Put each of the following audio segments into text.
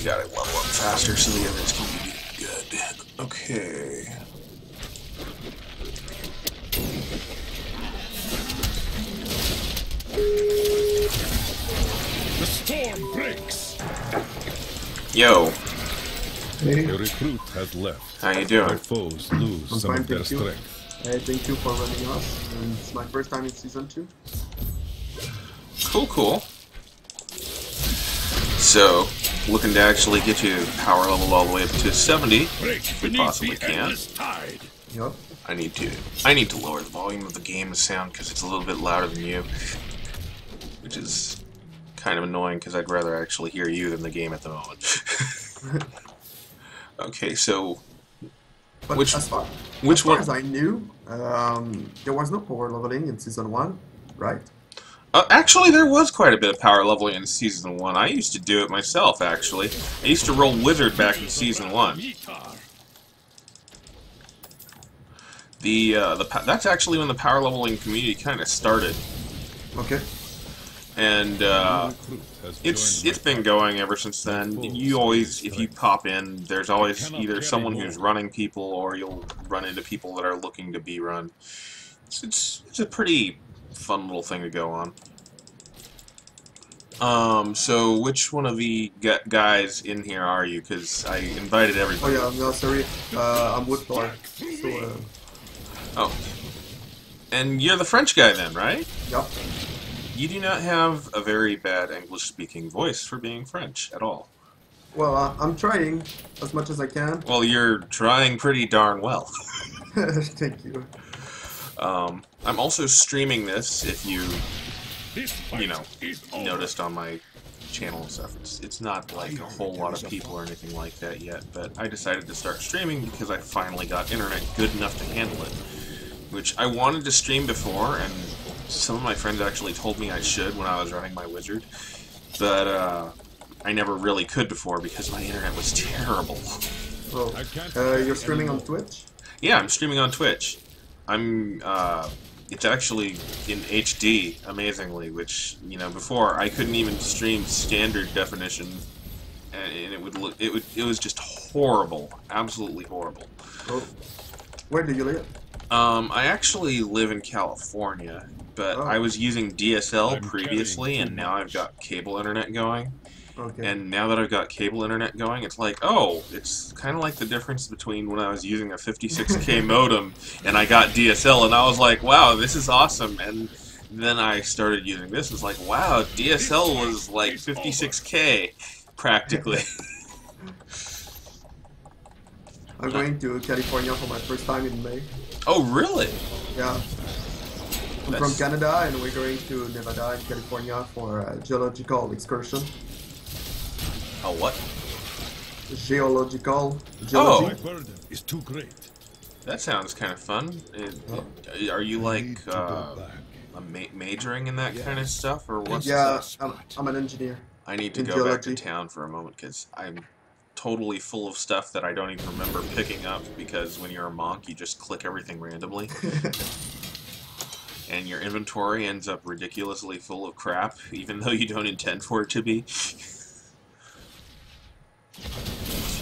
We gotta level up faster so the others can be good. Okay. The storm breaks. Yo. Hey, The recruit has left. How you Our doing? foes lose I'm some fine, of their thank you. strength. thank you for running us. And it's my first time in season 2. Cool, cool. So, looking to actually get you power level all the way up to 70, if we possibly can. Yup. I need to lower the volume of the game sound because it's a little bit louder than you, which is kind of annoying because I'd rather actually hear you than the game at the moment. Okay, so But which as far one? as I knew, there was no power leveling in season 1, right? Actually, there was quite a bit of power leveling in Season 1. I used to do it myself, actually. I used to roll Wizard back in Season 1. That's actually when the power leveling community kind of started. Okay. And, it's been going ever since then. You always, if you pop in, there's always either someone who's running people, or you'll run into people that are looking to be run. It's a pretty fun little thing to go on. So which one of the guys in here are you? Because I invited everybody. Oh yeah, no, sorry. I'm Woodflower. So, Oh. And you're the French guy then, right? yeah. You do not have a very bad English-speaking voice for being French at all. Well, I'm trying as much as I can. Well, you're trying pretty darn well. Thank you. I'm also streaming this, if you know, noticed on my channel and stuff. It's not like a whole lot of people or anything like that yet, but I decided to start streaming because I finally got internet good enough to handle it. Which I wanted to stream before, and some of my friends actually told me I should when I was running my Wizard, but I never really could before because my internet was terrible. Oh, you're streaming on Twitch? Yeah, I'm streaming on Twitch. It's actually in HD, amazingly, which, you know, before I couldn't even stream standard definition, and it was just horrible, absolutely horrible. Oh, where do you live? I actually live in California, but I was using DSL previously, and now I've got cable internet going. Okay. And now that I've got cable internet going, it's like, oh, it's kind of like the difference between when I was using a 56K modem and I got DSL, and I was like, wow, this is awesome. And then I started using this, it's like, wow, DSL was like 56K, practically. I'm going to California for my first time in May. Oh, really? Yeah. I'm from Canada, and we're going to Nevada and California for a geological excursion. Oh, what? Geology. My burden is too great. That sounds kind of fun. Are you like majoring in that kind of stuff, or what's? Yeah, I'm an engineer. I need to go back to town for a moment because I'm totally full of stuff that I don't even remember picking up, because when you're a monk, you just click everything randomly. And your inventory ends up ridiculously full of crap, even though you don't intend for it to be.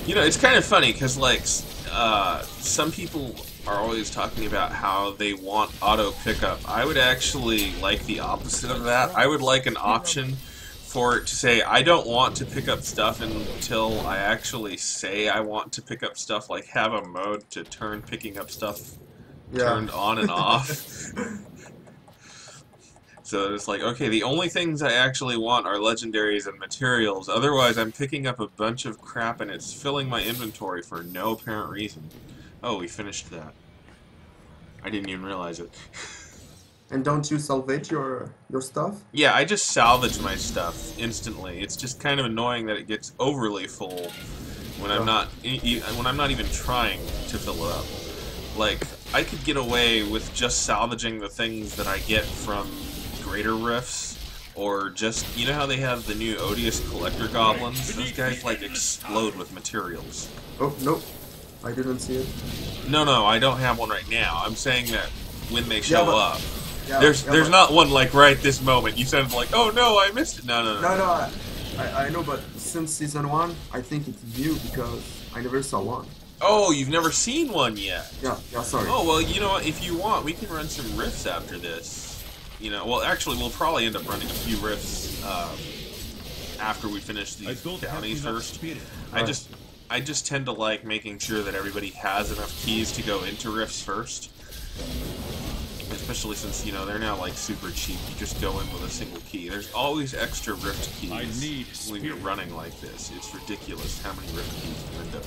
You know, it's kind of funny, because, like, some people are always talking about how they want auto pickup. I would actually like the opposite of that. I would like an option for it to say, I don't want to pick up stuff until I actually say I want to pick up stuff, like have a mode to turn picking up stuff turned on and off. So it's like, okay, the only things I actually want are legendaries and materials, otherwise I'm picking up a bunch of crap and it's filling my inventory for no apparent reason. Oh, we finished that. I didn't even realize it. And don't you salvage your stuff? Yeah, I just salvage my stuff instantly. It's just kind of annoying that it gets overly full when I'm not even trying to fill it up. Like, I could get away with just salvaging the things that I get from greater rifts, or just, you know how they have the new odious collector goblins? Those guys like explode with materials. Oh, nope. I didn't see it. No, I don't have one right now. I'm saying that when they show up. Yeah, There's not one like right this moment. You sounded like, oh no, I missed it. No. No, I know, but since season 1, I think it's new because I never saw one. Oh, you've never seen one yet? Yeah, sorry. Oh, well, you know what, if you want, we can run some riffs after this. You know, well, actually, we'll probably end up running a few riffs after we finish these counties first. I just tend to like making sure that everybody has enough keys to go into riffs first. Especially since, you know, they're now like super cheap. You just go in with a single key. There's always extra rift keys when you're running like this. It's ridiculous how many rift keys you end up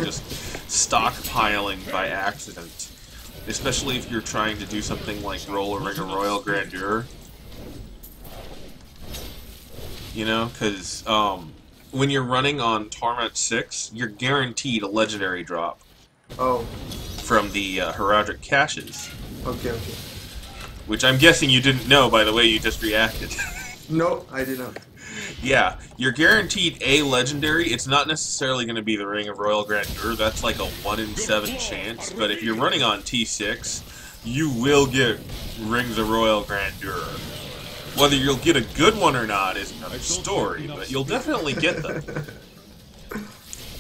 just stockpiling by accident. Especially if you're trying to do something like roll a ring of Royal Grandeur. You know, because when you're running on Torment 6, you're guaranteed a legendary drop. Oh. From the heraldic caches. Okay. Which I'm guessing you didn't know by the way you just reacted. No, I did not. Yeah, you're guaranteed a legendary. It's not necessarily going to be the Ring of Royal Grandeur. That's like a 1 in 7 chance. But if you're running on T6, you will get Rings of Royal Grandeur. Whether you'll get a good one or not is another story, but you'll definitely get them.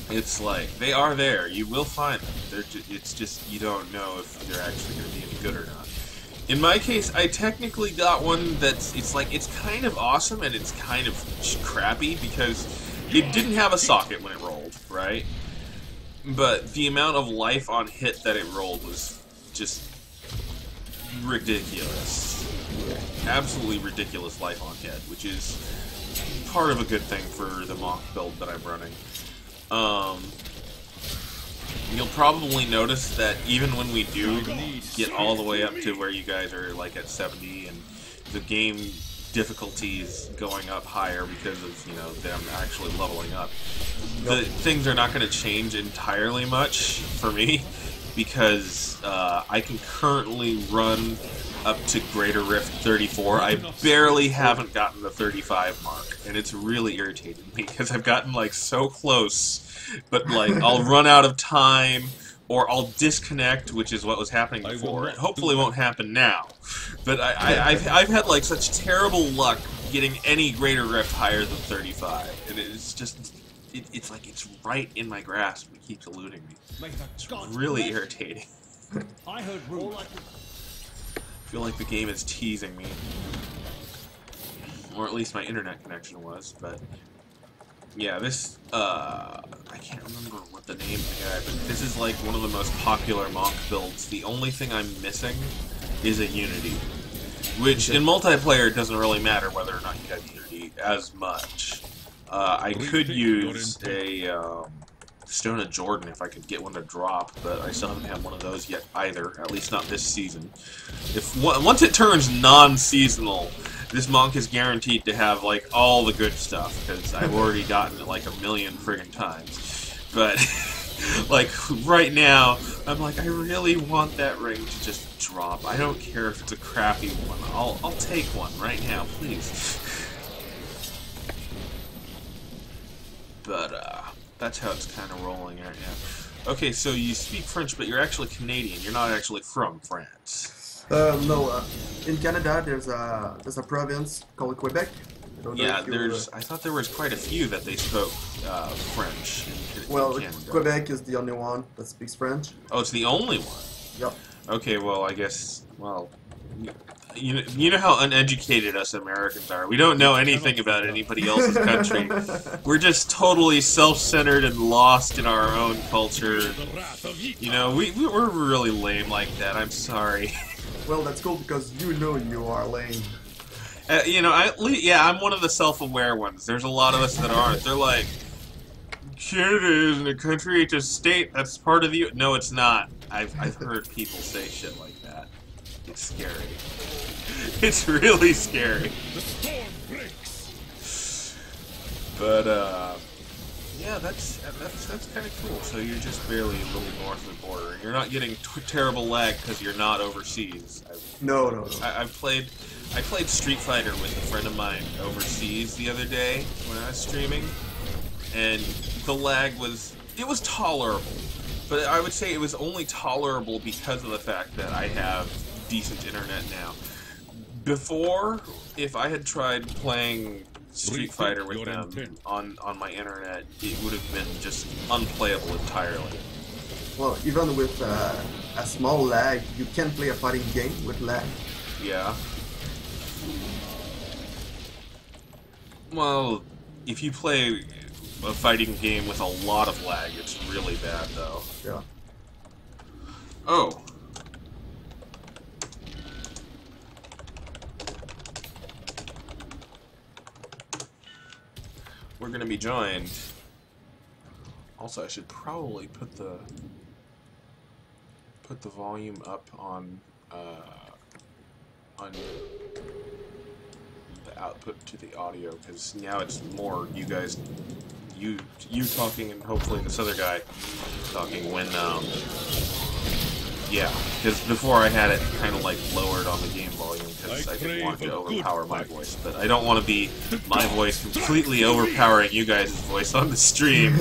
It's like, they are there. You will find them. It's just, you don't know if they're actually going to be any good or not. In my case, I technically got one that's, it's kind of awesome and it's kind of crappy because it didn't have a socket when it rolled, right? But the amount of life on hit that it rolled was just ridiculous. Absolutely ridiculous life on hit, which is part of a good thing for the monk build that I'm running. You'll probably notice that even when we do get all the way up to where you guys are like at 70 and the game difficulty is going up higher because of, you know, them actually leveling up, the things are not going to change entirely much for me because I can currently run up to Greater Rift 34. I barely haven't gotten the 35 mark, and it's really irritating me because I've gotten like so close, but like I'll run out of time or I'll disconnect, which is what was happening before. It hopefully won't happen now, but I've had like such terrible luck getting any Greater Rift higher than 35, and it's just it's like it's right in my grasp. It keeps eluding me. It's really irritating. I heard I feel like the game is teasing me. Or at least my internet connection was, but yeah, this, I can't remember what the name of the guy, but this is like one of the most popular monk builds. The only thing I'm missing is a Unity, which in multiplayer doesn't really matter whether or not you have Unity as much. I could use a, Stone of Jordan if I could get one to drop, but I still haven't had one of those yet either, at least not this season. Once it turns non-seasonal, this monk is guaranteed to have like all the good stuff, because I've already gotten it like a million friggin' times. But like right now, I'm like, I really want that ring to just drop. I don't care if it's a crappy one. I'll take one right now, please. But that's how it's kind of rolling right now. Okay, so you speak French, but you're actually Canadian. You're not actually from France. No. In Canada, there's a province called Quebec. Yeah, I thought there was quite a few that they spoke French in Canada. Quebec is the only one that speaks French. Oh, it's the only one? Yep. Okay, well, I guess, well, you know how uneducated us Americans are. We don't know anything about anybody else's country. We're just totally self-centered and lost in our own culture. You know, we're really lame like that. I'm sorry. Well, that's cool because you know you are lame. You know, I'm one of the self-aware ones. There's a lot of us that aren't. They're like, Canada isn't a country, it's a state. That's part of the... No, it's not. I've heard people say shit like that. It's scary. It's really scary. But yeah, that's kind of cool. So you're just barely a little north of the border. You're not getting terrible lag because you're not overseas. No. I played Street Fighter with a friend of mine overseas the other day when I was streaming, and the lag was tolerable. But I would say it was only tolerable because of the fact that I have decent internet now. Before, if I had tried playing Street Fighter with them on my internet, it would have been just unplayable entirely. Well, even with a small lag, you can play a fighting game with lag. Yeah. Well, if you play a fighting game with a lot of lag, it's really bad, though. Yeah. Oh. We're gonna be joined. Also, I should probably put the volume up on the output to the audio, because now it's more you guys, you talking, and hopefully this other guy talking when yeah, because before I had it kind of like lowered on the game volume because I didn't want it to overpower my voice, but I don't want to be my voice completely overpowering you guys' voice on the stream.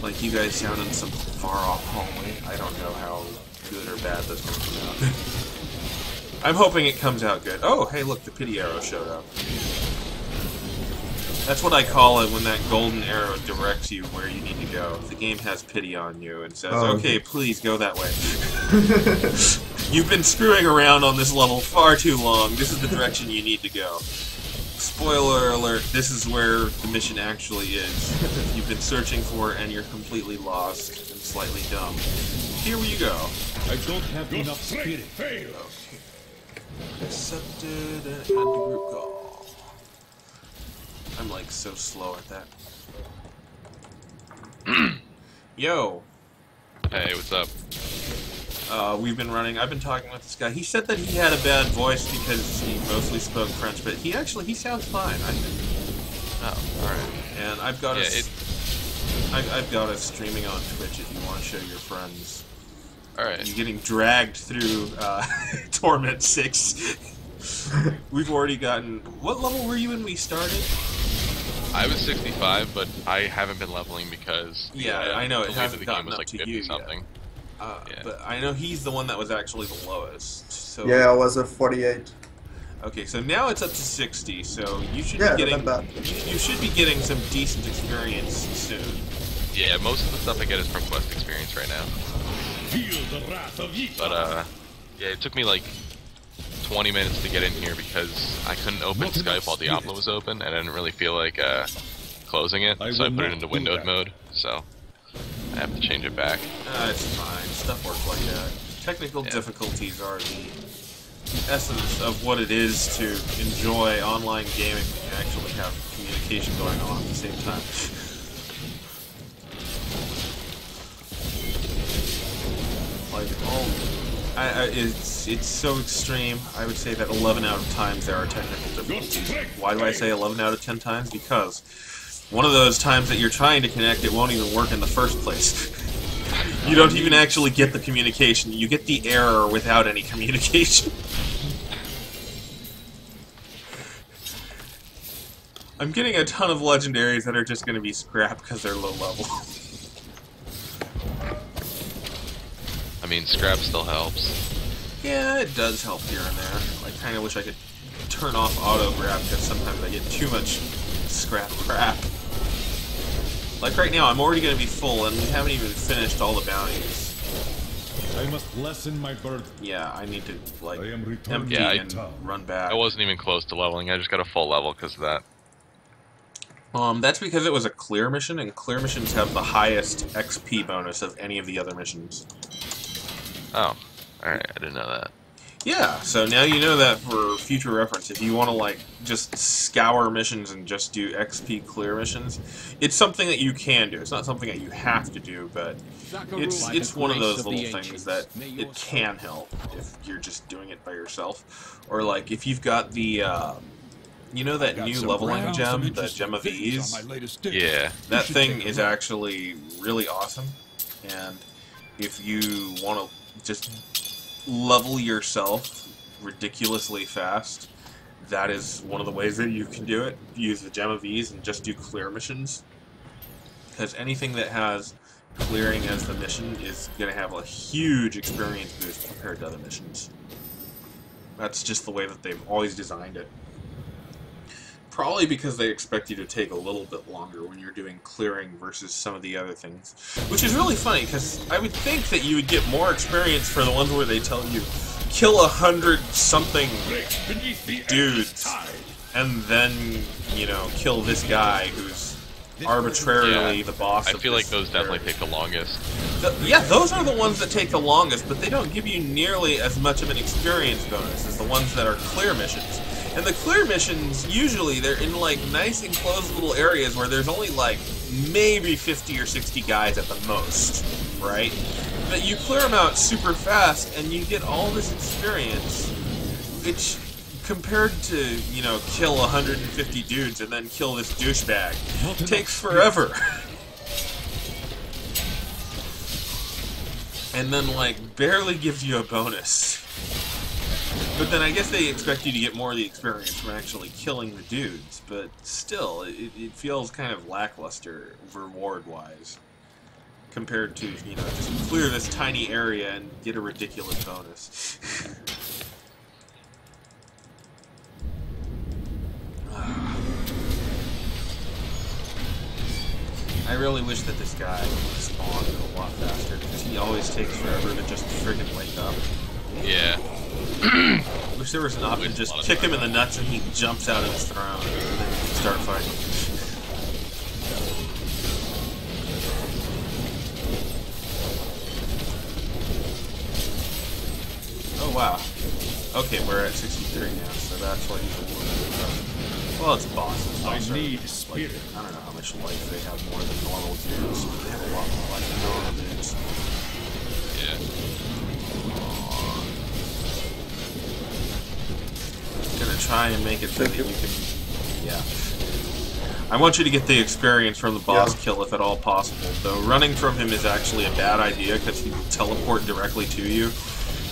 Like you guys sound in some far-off hallway. I don't know how good or bad that's going to come out. I'm hoping it comes out good. Oh, hey, look, the pity arrow showed up. That's what I call it when that golden arrow directs you where you need to go. The game has pity on you and says, okay, please go that way. You've been screwing around on this level far too long. This is the direction you need to go. Spoiler alert, this is where the mission actually is. You've been searching for it and you're completely lost and slightly dumb. Here you go. I don't have enough spirit. Okay. Accepted and add to group call. I'm like so slow at that. Yo. Hey, what's up? We've been running. I've been talking with this guy. He said that he had a bad voice because he mostly spoke French, but he sounds fine, I think. Oh, alright. And I've got I've got us streaming on Twitch if you want to show your friends. Alright. You're getting dragged through Torment 6. We've already gotten... What level were you when we started? I was 65, but I haven't been leveling because... Yeah, I know, it hasn't gotten was up like to 50 you something. yet. Yeah. But I know he's the one that was actually the lowest. So Yeah, I was at 48. okay, so now it's up to 60. So you should Yeah, be getting not bad. you should be getting some decent experience soon. Yeah, most of the stuff I get is from quest experience right now. Feel the wrath of Yita. But yeah, it took me like 20 minutes to get in here because I couldn't open Skype while Diablo was open, and I didn't really feel like closing it, so I put it into windowed mode. So I have to change it back. It's fine. Stuff works like that. Technical difficulties are the essence of what it is to enjoy online gaming and actually have communication going on at the same time. Like, it's so extreme. I would say that 11 out of times there are technical difficulties. Why do I say 11 out of 10 times? Because one of those times that you're trying to connect, it won't even work in the first place. You don't even actually get the communication. You get the error without any communication. I'm getting a ton of legendaries that are just going to be scrapped because they're low level. I mean, scrap still helps. Yeah, it does help here and there. I kind of wish I could turn off auto grab because sometimes I get too much scrap crap. Like right now, I'm already going to be full, and we haven't even finished all the bounties. I must lessen my burden. Yeah, I need to, like, empty Yeah, and run back. I wasn't even close to leveling. I just got a full level because of that. That's because it was a clear mission, and clear missions have the highest XP bonus of any of the other missions. Oh, alright, I didn't know that. Yeah, so now you know that for future reference. If you want to, like, just scour missions and just do XP clear missions, it's something that you can do. It's not something that you have to do, but it's one of those little things that it can help if you're just doing it by yourself. Or, like, if you've got the, you know that new leveling gem, the Gem of Ease? Yeah. That thing is actually really awesome, and if you want to just level yourself ridiculously fast, that is one of the ways that you can do it. Use the Gem of Ease and just do clear missions. Because anything that has clearing as the mission is going to have a huge experience boost compared to other missions. That's just the way that they've always designed it. Probably because they expect you to take a little bit longer when you're doing clearing versus some of the other things. Which is really funny, because I would think that you would get more experience for the ones where they tell you, kill 100-something dudes, and then, you know, kill this guy who's arbitrarily the boss I of feel this like those definitely take the longest. Yeah, those are the ones that take the longest, but they don't give you nearly as much of an experience bonus as the ones that are clear missions. And the clear missions, usually, they're in, like, nice enclosed little areas where there's only, like, maybe 50 or 60 guys at the most, right? But you clear them out super fast, and you get all this experience, which, compared to, you know, kill 150 dudes and then kill this douchebag, takes forever. And then, like, barely gives you a bonus. But then I guess they expect you to get more of the experience from actually killing the dudes, but still, it feels kind of lackluster reward-wise, compared to, you know, just clear this tiny area and get a ridiculous bonus. I really wish that this guy spawned a lot faster, because he always takes forever to just friggin' wake up. Yeah. Wish there was an option to just kick him in the nuts and he jumps out of his throne and then start fighting. Oh wow. Okay, we're at 63 now, so that's why he's a little bit tough. Well, it's bosses. I need spirit. Like, I don't know how much life they have more than normal dudes. They have a lot more life than normal dudes. Yeah. Gonna try and make it so that you can... Yeah. I want you to get the experience from the boss kill if at all possible, though running from him is actually a bad idea because he will teleport directly to you.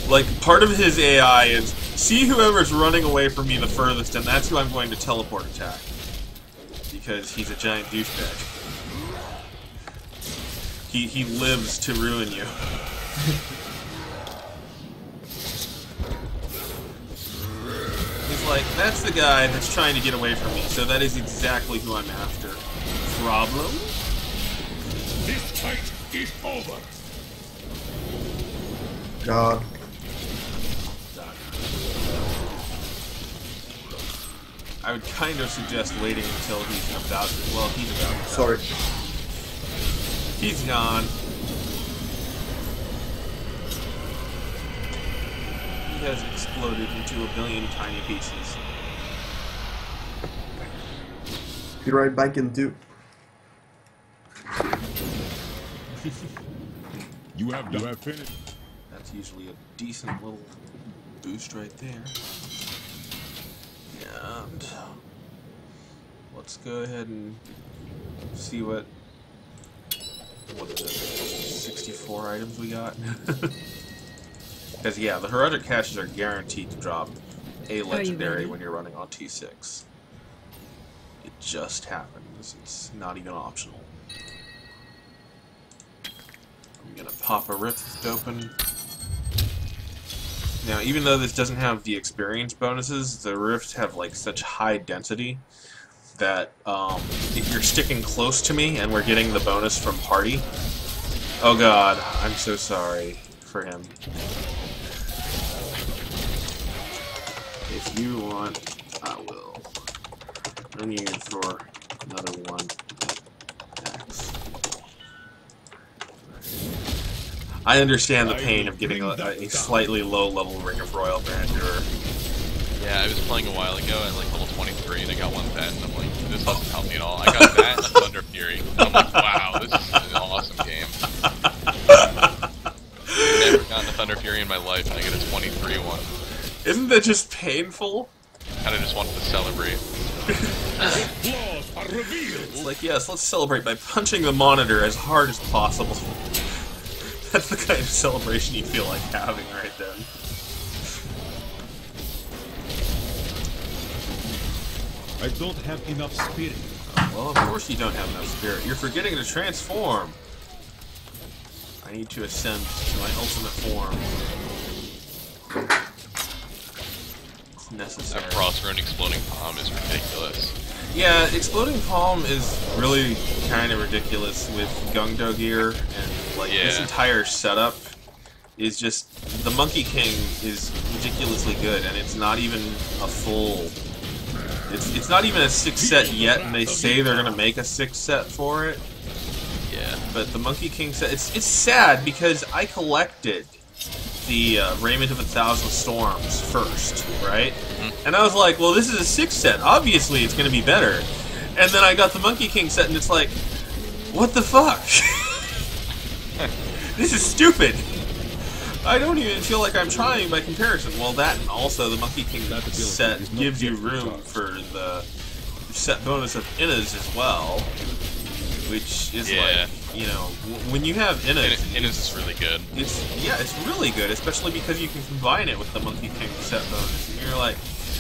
Like, part of his AI is, see whoever's running away from me the furthest, and that's who I'm going to teleport attack. Because he's a giant douchebag. He lives to ruin you. He's like, that's the guy that's trying to get away from me, so that is exactly who I'm after. Problem? This fight is over. God. I would kind of suggest waiting until he's about to... Well, he's about to... Sorry. He's gone. He has exploded into a billion tiny pieces. Be right back in 2. You have finished. That's usually a decent little boost right there. And let's go ahead and see what is it, 64 items we got? Because yeah, the heroic caches are guaranteed to drop a legendary when you're running on T6. It just happens. It's not even optional. I'm gonna pop a Rift open. Now, even though this doesn't have the experience bonuses, the Rifts have like such high density that if you're sticking close to me and we're getting the bonus from party, oh god, I'm so sorry for him. If you want, I will. I need for another one. X. I understand the pain of getting a slightly low-level Ring of Royal Grandeur. Yeah, I was playing a while ago at like level 23 and I got one pet and I'm like, this doesn't help me at all. I got that and a Thunder Fury. And I'm like, wow, this is an awesome game. I've never gotten a Thunder Fury in my life and I get a 23 one. Isn't that just painful? Kinda just wanted to celebrate. It's like, yes, let's celebrate by punching the monitor as hard as possible. That's the kind of celebration you feel like having right then. I don't have enough spirit. Well, of course you don't have enough spirit. You're forgetting to transform. I need to ascend to my ultimate form. necessary. That Frostburn Exploding Palm is ridiculous. Yeah, Exploding Palm is really kind of ridiculous with Gungdo gear, and like this entire setup is just... The Monkey King is ridiculously good, and it's not even a full... It's not even a 6 set yet, and they say they're gonna make a 6 set for it. Yeah. But the Monkey King set... It's sad, because I collected the Raiment of 1,000 Storms first, right? Mm-hmm. And I was like, well, this is a 6 set. Obviously, it's going to be better. And then I got the Monkey King set, and it's like, what the fuck? This is stupid. I don't even feel like I'm trying by comparison. Well, that and also the Monkey King set gives you room for the set bonus of Innas as well, which is like, you know, when you have Innas... Innas is really good. It's really good, especially because you can combine it with the Monkey King set bonus. And you're like,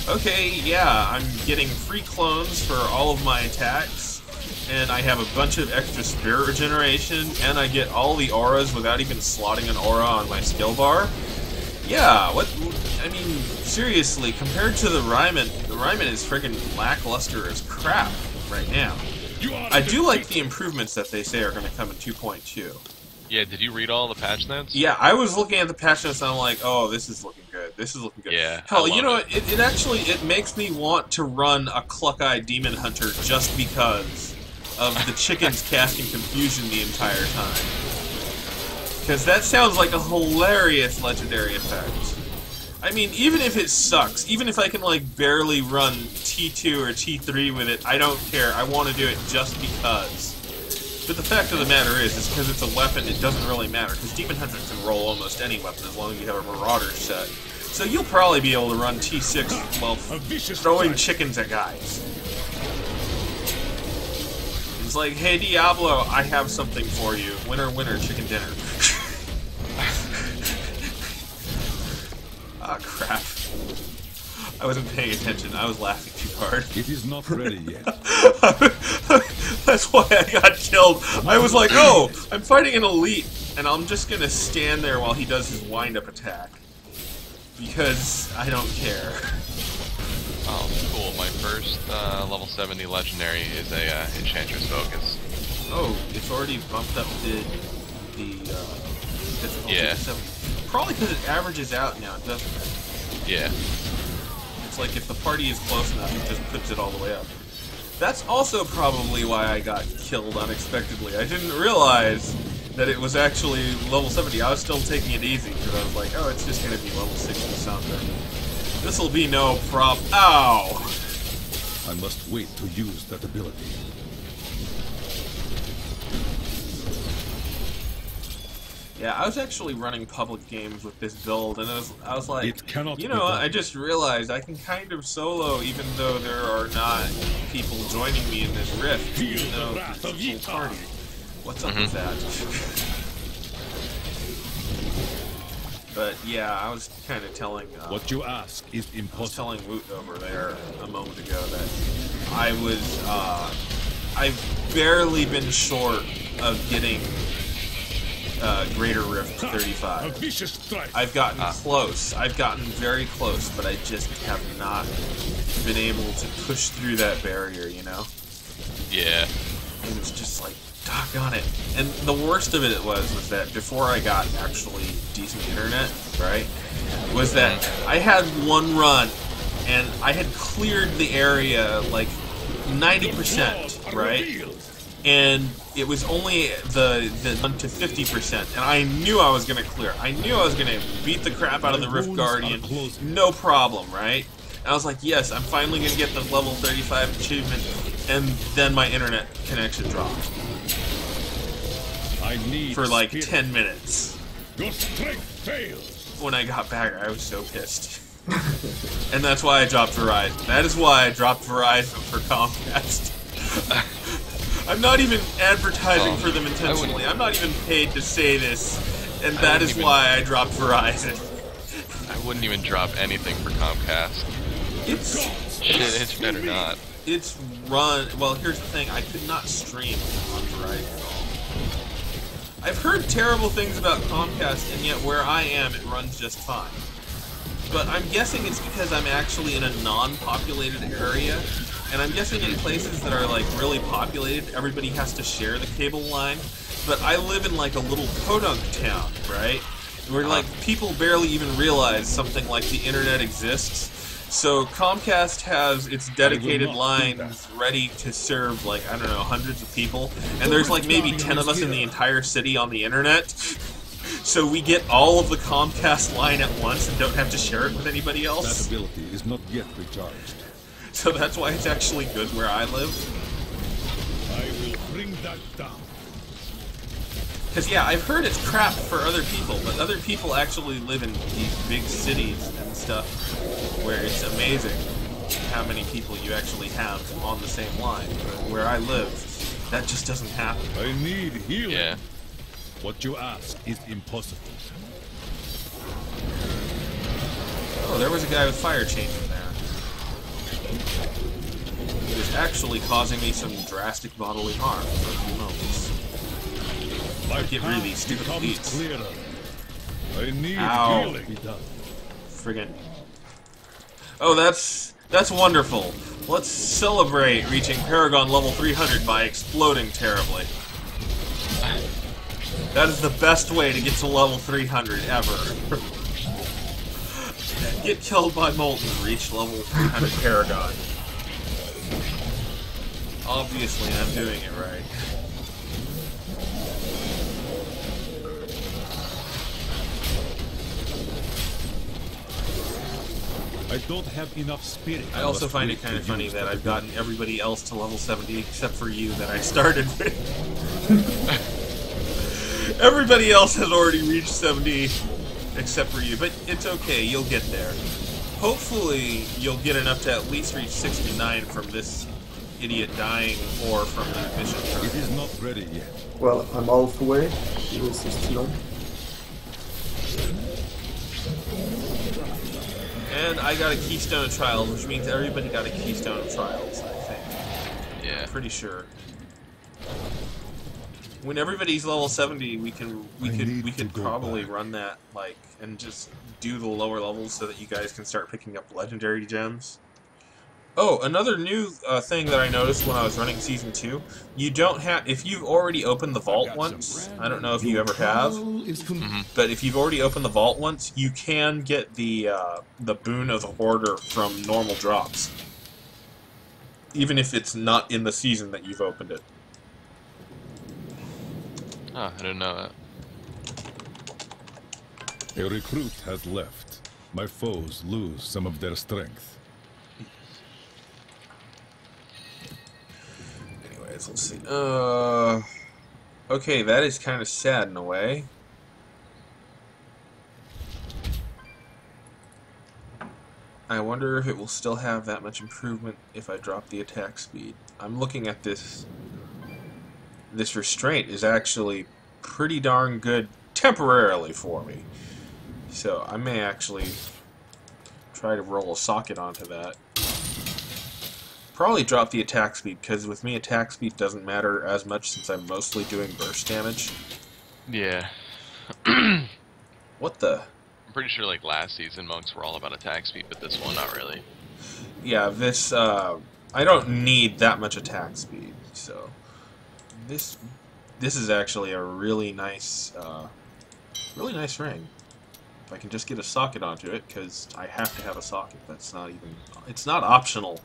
okay, yeah, I'm getting free clones for all of my attacks, and I have a bunch of extra spirit regeneration, and I get all the auras without even slotting an aura on my skill bar. Yeah, what... I mean, seriously, compared to the Ryman is friggin' lackluster as crap right now. I do like the improvements that they say are going to come in 2.2. Yeah, did you read all the patch notes? Yeah, I was looking at the patch notes and I'm like, oh, this is looking good. This is looking good. Yeah, hell, you know, it actually makes me want to run a Cluck-Eye Demon Hunter just because of the chickens casting confusion the entire time. Because that sounds like a hilarious legendary effect. I mean, even if it sucks, even if I can, like, barely run T2 or T3 with it, I don't care. I want to do it just because. But the fact of the matter is because it's a weapon, it doesn't really matter, because Demon Hunter can roll almost any weapon as long as you have a Marauder set. So you'll probably be able to run T6 while throwing chickens at guys. It's like, hey Diablo, I have something for you. Winner, winner, chicken dinner. Ah, crap. I wasn't paying attention. I was laughing too hard. It is not ready yet. That's why I got killed. I was like, oh, I'm fighting an elite, and I'm just gonna stand there while he does his wind-up attack. Because I don't care. Oh, cool. My first level 70 legendary is a Enchantress Focus. Oh, it's already bumped up the difficulty to 70. Probably because it averages out now, doesn't it? Yeah. It's like if the party is close enough, it just puts it all the way up. That's also probably why I got killed unexpectedly. I didn't realize that it was actually level 70. I was still taking it easy, because I was like, oh, it's just going to be level 60 something. This'll be no problem. Ow! I must wait to use that ability. Yeah, I was actually running public games with this build, and I was like, you know, I just realized I can kind of solo even though there are not people joining me in this rift, even though it's a full party. What's up with that? But yeah, I was kind of telling... what you ask is impossible. I was telling Woot over there a moment ago that I was... I've barely been short of getting... Greater Rift 35. I've gotten close. I've gotten very close, but I just have not been able to push through that barrier, you know? Yeah. It was just like, doggone it. And the worst of it was that before I got actually decent internet, right, was that I had one run, and I had cleared the area, like, 90%, right? And it was only the to 50%, and I knew I was gonna clear. I knew I was gonna beat the crap out of the Rift Guardian, no problem, right? And I was like, yes, I'm finally gonna get the level 35 achievement, and then my internet connection dropped. For like 10 minutes. Your strength fails. When I got back, I was so pissed. And that's why I dropped Verizon. That is why I dropped Verizon for Comcast. I'm not even advertising for them intentionally. I'm not even paid to say this, and that is why I dropped Verizon. I wouldn't even drop anything for Comcast. Shit, internet or not. It's run... Well, here's the thing. I could not stream on Verizon at all. I've heard terrible things about Comcast, and yet where I am, it runs just fine. but I'm guessing it's because I'm actually in a non-populated area. And I'm guessing in places that are, like, really populated, everybody has to share the cable line. But I live in, like, a little podunk town, right? Where, like, people barely even realize something like the internet exists. So Comcast has its dedicated lines ready to serve, like, I don't know, hundreds of people. And there's, like, maybe 10 of us in the entire city on the internet. So we get all of the Comcast line at once and don't have to share it with anybody else. That ability is not yet recharged. So that's why it's actually good where I live. I will bring that down. Because, yeah, I've heard it's crap for other people, but other people actually live in these big cities and stuff where it's amazing how many people you actually have on the same line. But where I live, that just doesn't happen. I need healing. Yeah. What you ask is impossible. Oh, there was a guy with fire changing there. He was actually causing me some drastic bodily harm for a few moments. I get really stupid beats. I need Ow. healing. Friggin'. Oh, that's wonderful. Let's celebrate reaching Paragon level 300 by exploding terribly. That is the best way to get to level 300 ever. Get killed by Molten, reach level 300 Paragon. Obviously, I'm doing it right. I don't have enough spirit. I also find it kind of funny that I've gotten everybody else to level 70 except for you that I started with. Everybody else has already reached 70 except for you, but it's okay, you'll get there. Hopefully, you'll get enough to at least reach 69 from this idiot dying or from the mission. It is not ready yet. Well, I'm halfway. It was 69. And I got a Keystone of Trials, which means everybody got a Keystone of Trials, I think. Yeah. Pretty sure. When everybody's level 70, we could probably run that, like, and just do the lower levels so that you guys can start picking up legendary gems. Oh, another new thing that I noticed when I was running Season 2, you don't have, if you've already opened the vault once, I don't know if you ever have, but if you've already opened the vault once, you can get the boon of the Hoarder from normal drops. Even if it's not in the season that you've opened it. Oh, I didn't know that. A recruit has left. My foes lose some of their strength. Anyways, let's see. Okay, that is kind of sad in a way. I wonder if it will still have that much improvement if I drop the attack speed. I'm looking at this. This restraint is actually pretty darn good temporarily for me. So I may actually try to roll a socket onto that. Probably drop the attack speed, because with me attack speed doesn't matter as much since I'm mostly doing burst damage. Yeah. What the? I'm pretty sure like last season monks were all about attack speed, but this one not really. Yeah, this, I don't need that much attack speed, so... This is actually a really nice ring. If I can just get a socket onto it, because I have to have a socket. That's not even... It's not optional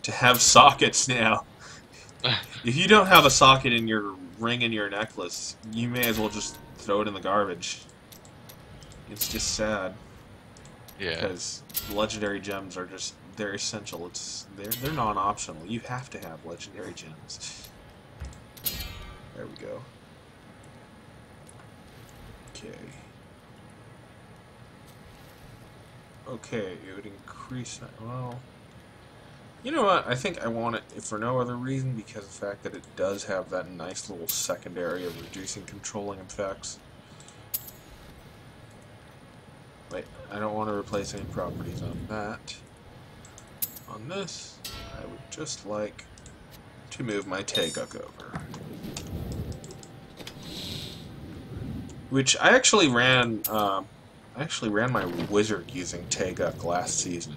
to have sockets now. If you don't have a socket in your ring in your necklace, you may as well just throw it in the garbage. It's just sad. Yeah. Because legendary gems are just... They're essential. They're non-optional. You have to have legendary gems. There we go. Okay. Okay, it would increase that. Well, you know what? I think I want it for no other reason because of the fact that it does have that nice little secondary of reducing controlling effects. Wait, I don't want to replace any properties on that. On this, I would just like to move my Taeguk over. Which I actually ran I actually ran my wizard using Taeguk last season.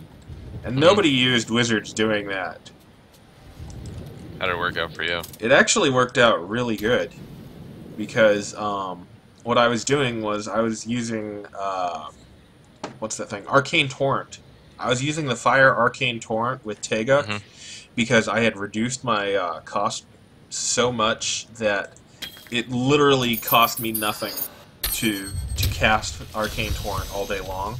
And nobody used wizards doing that. How did it work out for you? It actually worked out really good. Because what I was doing was I was using, what's that thing? Arcane Torrent. I was using the Fire Arcane Torrent with Taeguk because I had reduced my cost so much that it literally cost me nothing to cast Arcane Torrent all day long.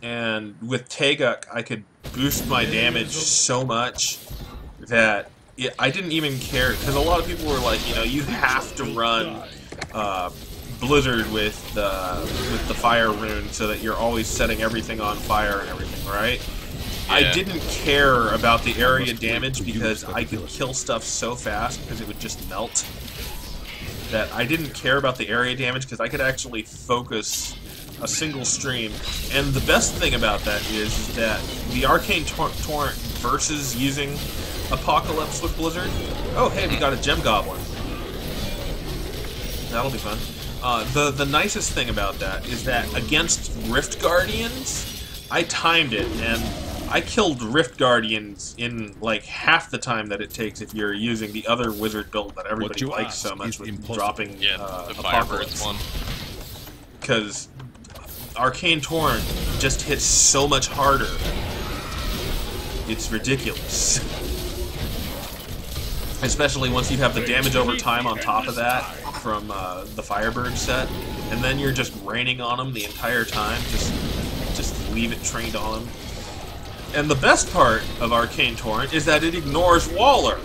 And with Taeguk, I could boost my damage so much that I didn't even care, because a lot of people were like, you know, you have to run Blizzard with the fire rune so that you're always setting everything on fire and everything, right? Yeah. I didn't care about the area damage because I could kill stuff so fast because it would just melt. That I didn't care about the area damage because I could actually focus a single stream. And the best thing about that is that the Arcane Torrent versus using Apocalypse with Blizzard. Oh, hey, we got a Gem Goblin. That'll be fun. The nicest thing about that is that against Rift Guardians, I timed it, and I killed Rift Guardians in like half the time that it takes if you're using the other wizard build that everybody likes so much with dropping the Apocalypse. Firebirds one. Because Arcane Torrent just hits so much harder. It's ridiculous. Especially once you have the damage over time on top of that from the Firebird set, and then you're just raining on them the entire time. Just leave it trained on them. And the best part of Arcane Torrent is that it ignores Waller.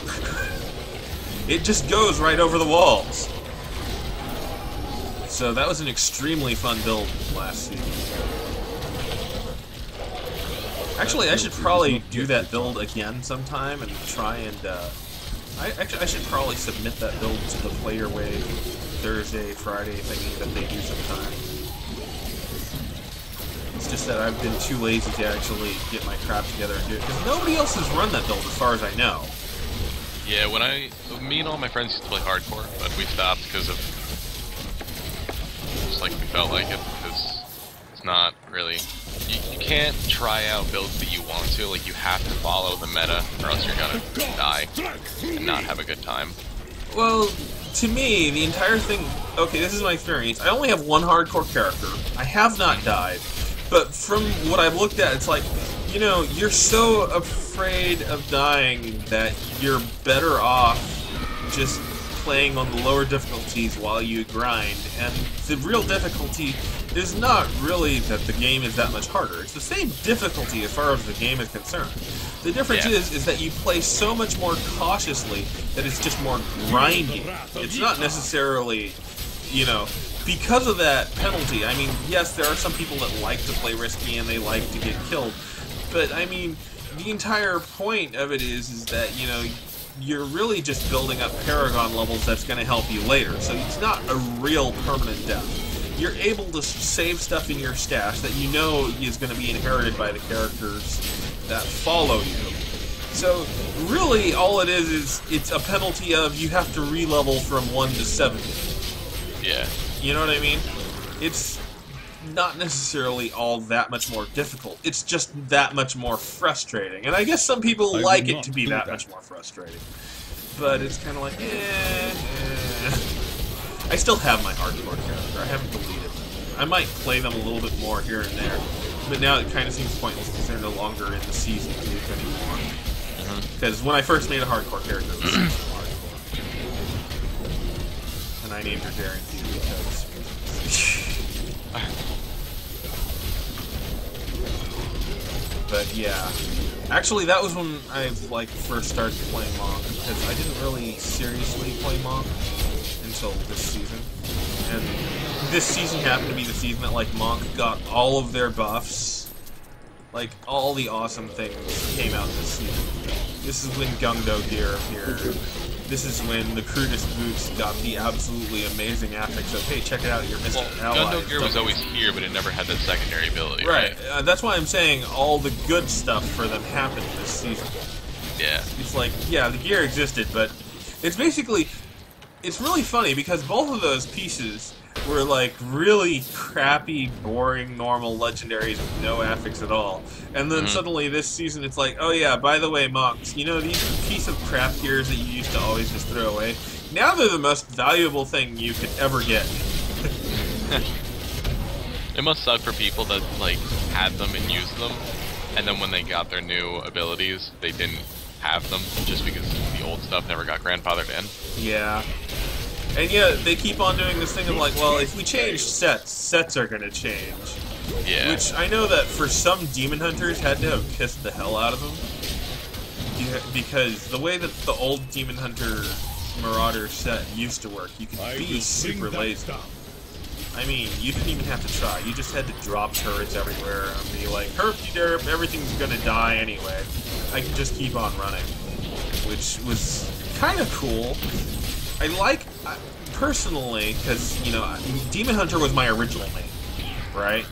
It just goes right over the walls. So that was an extremely fun build last season. Actually, I should probably do that build again sometime and try and I should probably submit that build to the Player Wave Thursday, Friday thingy that they do sometime. It's just that I've been too lazy to actually get my crap together and do it, because nobody else has run that build as far as I know. Yeah, me and all my friends used to play hardcore, but we stopped because of, just like we felt like it, because it's not really, you can't try out builds that you want to, like you have to follow the meta, or else you're gonna die and not have a good time. Well, to me, the entire thing, okay, this is my experience, I only have one hardcore character, I have not died, but from what I've looked at, it's like, you know, you're so afraid of dying that you're better off just playing on the lower difficulties while you grind, and the real difficulty is not really that the game is that much harder. It's the same difficulty as far as the game is concerned. The difference is that you play so much more cautiously that it's just more grinding. It's not necessarily, you know, because of that penalty. I mean, yes, there are some people that like to play risky and they like to get killed, but I mean, the entire point of it is that, you know, you're really just building up Paragon levels that's going to help you later, so it's not a real permanent death. You're able to save stuff in your stash that you know is going to be inherited by the characters that follow you. So, really, all it is it's a penalty of you have to re-level from 1 to 70. Yeah. You know what I mean? It's not necessarily all that much more difficult. It's just that much more frustrating. And I guess some people like it to be that much more frustrating. But it's kind of like, I still have my hardcore character. I haven't deleted them. I might play them a little bit more here and there. But now it kind of seems pointless because they're no longer in the season group anymore. Because when I first made a hardcore character, it was season hardcore. And I named her Daring Few because... But yeah, actually that was when I like first started playing Monk, because I didn't really seriously play Monk until this season. And this season happened to be the season that like Monk got all of their buffs. Like all the awesome things came out this season. This is when Gungdo gear appeared. This is when the crudest boots got the absolutely amazing affix of, hey, check it out, your Mystic Ally. Gundam gear was always here, but it never had that secondary ability, right? That's why I'm saying all the good stuff for them happened this season. Yeah. It's like, yeah, the gear existed, but it's basically, it's really funny because both of those pieces were like really crappy, boring, normal legendaries with no affix at all. And then suddenly this season it's like, oh yeah, by the way, monks, you know these piece of crap gears that you used to always just throw away? Now they're the most valuable thing you could ever get. It must suck for people that like had them and used them, and then when they got their new abilities, they didn't have them just because the old stuff never got grandfathered in. Yeah. And yeah, they keep on doing this thing of like, well, if we change sets are gonna change. Yeah. Which I know that for some demon hunters had to have pissed the hell out of them. Because the way that the old demon hunter Marauder set used to work, you could be super lazy. I mean, you didn't even have to try. You just had to drop turrets everywhere and be like, herp-de-derp, everything's gonna die anyway. I can just keep on running. Which was kind of cool. I like, personally, because, you know, Demon Hunter was my original name, right?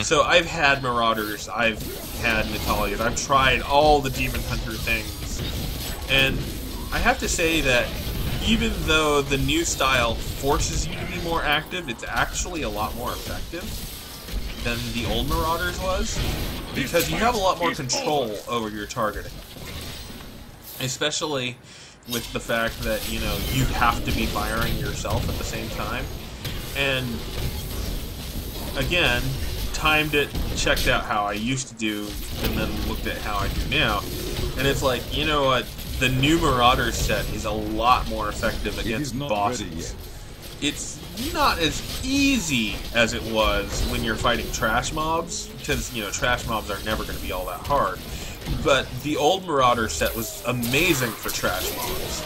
So I've had Marauders, I've had Natalias, I've tried all the Demon Hunter things. And I have to say that even though the new style forces you to be more active, it's actually a lot more effective than the old Marauders was, because you have a lot more control over your targeting. Especially with the fact that, you know, you have to be firing yourself at the same time. And, again, timed it, checked out how I used to do, and then looked at how I do now. And it's like, you know what, the new Marauder set is a lot more effective against bosses. It's not as easy as it was when you're fighting trash mobs, because, you know, trash mobs are never going to be all that hard. But the old Marauder set was amazing for trash mobs,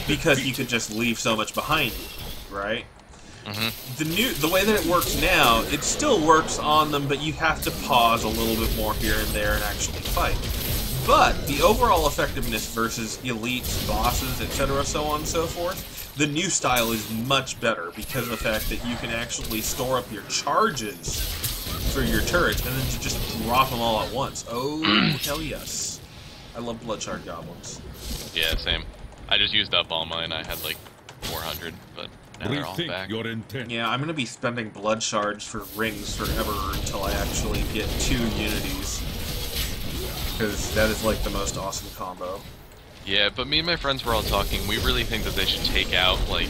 because you could just leave so much behind you, right? The way that it works now, it still works on them, but you have to pause a little bit more here and there and actually fight. But the overall effectiveness versus elites, bosses, etc., so on and so forth, the new style is much better because of the fact that you can actually store up your charges for your turrets and then to just drop them all at once. Oh, hell yes. I love Bloodshard Goblins. Yeah, same. I just used up all mine. I had like 400, but now they're all back. Your intent. Yeah, I'm going to be spending blood shards for rings forever until I actually get 2 unities. Because that is like the most awesome combo. Yeah, but me and my friends were all talking. We really think that they should take out like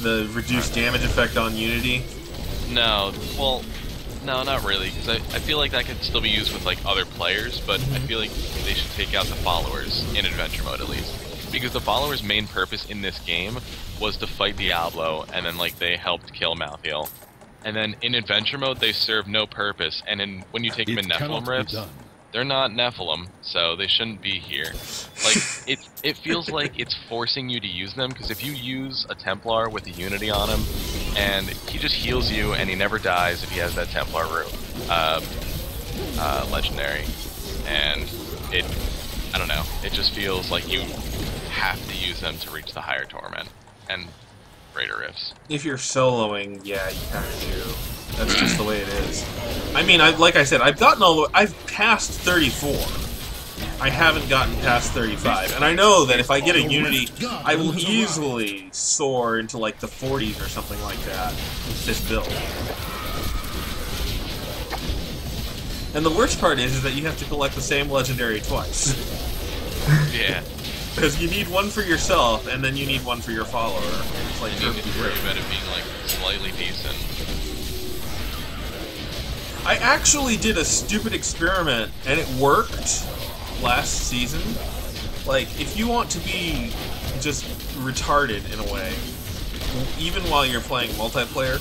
the reduced damage effect on Unity? No, well, no, not really, because I feel like that could still be used with like other players, but I feel like they should take out the followers in adventure mode at least, because the followers' main purpose in this game was to fight Diablo, and then like they helped kill Malthael, and then in adventure mode they serve no purpose, and when you take them in Nephilim Rifts, they're not Nephilim, so they shouldn't be here. Like, it feels like it's forcing you to use them, because if you use a Templar with a Unity on him, and he just heals you, and he never dies if he has that Templar root, legendary, and I don't know, it just feels like you have to use them to reach the higher Torment, and greater Rifts. If you're soloing, yeah, you kind of do. That's just the way it is. I mean, like I said, I've passed 34. I haven't gotten past 35, and I know that if I get a Unity, I will easily soar into like the 40s or something like that with this build. And the worst part is that you have to collect the same legendary twice. Yeah. Because you need one for yourself, and then you need one for your follower. It's like you need to prove it being like slightly decent. I actually did a stupid experiment, and it worked last season. Like, if you want to be just retarded in a way, even while you're playing multiplayer,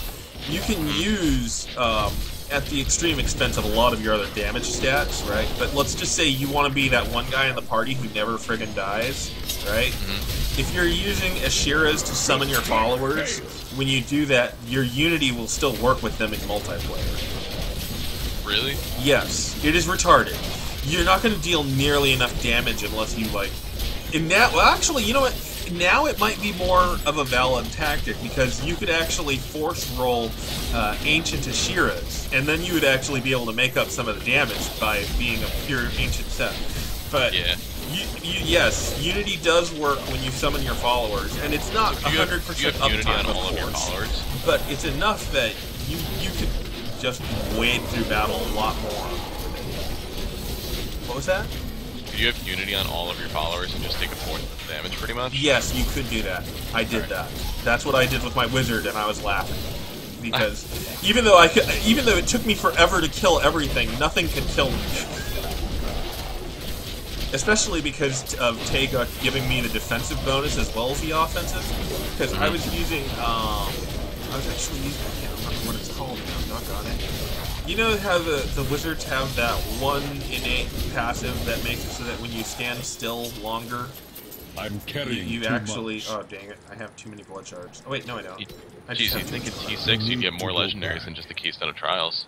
you can use, at the extreme expense of a lot of your other damage stats, right? But let's just say you want to be that one guy in the party who never friggin' dies, right? If you're using Ashiras to summon your followers, when you do that, your Unity will still work with them in multiplayer. Really? Yes, it is retarded. You're not going to deal nearly enough damage unless you, like... well, actually, you know what? Now it might be more of a valid tactic, because you could actually force roll Ancient Ashiras, and then you would actually be able to make up some of the damage by being a pure Ancient set. But yeah. Yes, Unity does work when you summon your followers, and it's not 100% uptime, Unity on of all of your course, followers, but it's enough that you could just wade through battle a lot more. What was that? Do you have Unity on all of your followers and just take a fourth of the damage, pretty much? Yes, you could do that. I did that. That's what I did with my wizard, and I was laughing because even though it took me forever to kill everything, nothing could kill me. Especially because of Tega giving me the defensive bonus as well as the offensive. Because I was using, I can't remember what it's called now, doggone it. You know how the wizards have that one innate passive that makes it so that when you stand still longer, I'm carrying you too actually... much. Oh, dang it. I have too many blood shards. Oh, wait, no, I don't. Jeez, you think in T6 you'd get more legendaries than just the Keystone of Trials?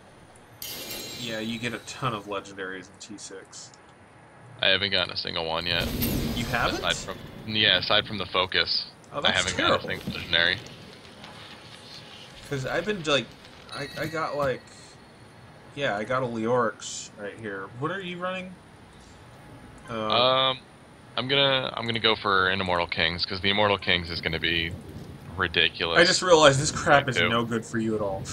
Yeah, you get a ton of legendaries in T6. I haven't gotten a single one yet. You haven't? Aside from the focus. Oh, I that's haven't terrible. got a single legendary. Because I've been, like... I got, like... Yeah, I got a Leorix right here. What are you running? I'm gonna go for an Immortal Kings, because the Immortal Kings is gonna be ridiculous. I just realized this crap is no good for you at all.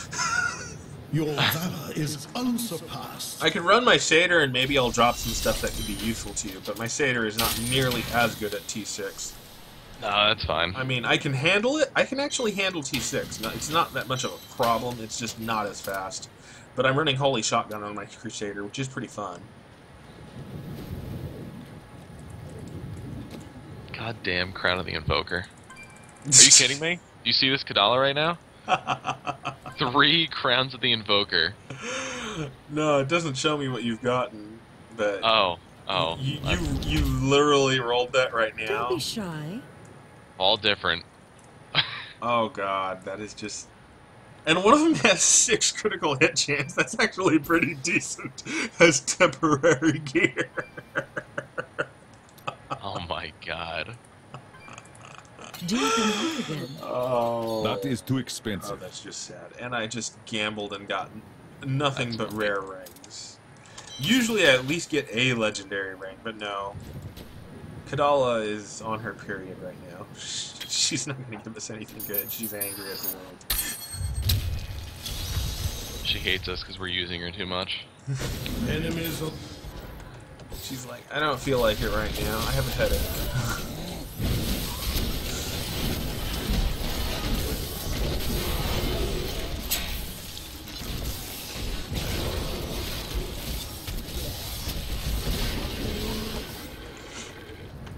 Your valor is unsurpassed. I could run my Satyr and maybe I'll drop some stuff that could be useful to you, but my Satyr is not nearly as good at T6. No, that's fine. I mean, I can handle it. I can actually handle T6. No, it's not that much of a problem. It's just not as fast. But I'm running Holy Shotgun on my Crusader, which is pretty fun. Goddamn Crown of the Invoker. Are you kidding me? Do you see this Kadala right now? 3 Crowns of the Invoker. No, it doesn't show me what you've gotten, but... Oh. You literally rolled that right now? Don't be shy. All different. Oh god, that is just... And one of them has 6 critical hit chance. That's actually pretty decent as temporary gear. Oh my god. Do you come again? Oh. That is too Oh, expensive. that's just sad. And I just gambled and got nothing but rare rings. Usually I at least get a legendary ring, but no. Kadala is on her period right now. She's not going to give us anything good. She's angry at the world. She hates us because we're using her too much. Enemies of She's like, I don't feel like it right now. I have a headache.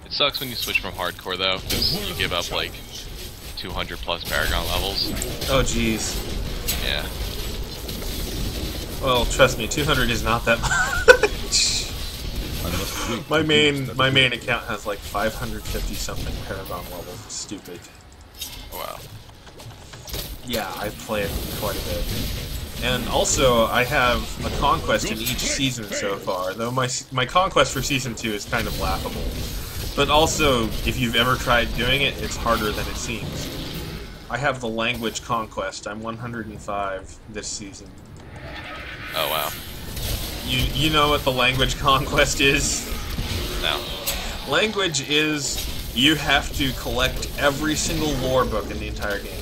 It sucks when you switch from hardcore though, because you give up like 200 plus Paragon levels. Oh, jeez. Yeah. Well, trust me, 200 is not that much. My main account has like 550 something Paragon levels. It's stupid. Wow. Yeah, I play it quite a bit. And also, I have a conquest in each season so far, though my conquest for Season 2 is kind of laughable. But also, if you've ever tried doing it, it's harder than it seems. I have the language conquest. I'm 105 this season. Oh wow. You know what the language conquest is? No. Language is you have to collect every single lore book in the entire game.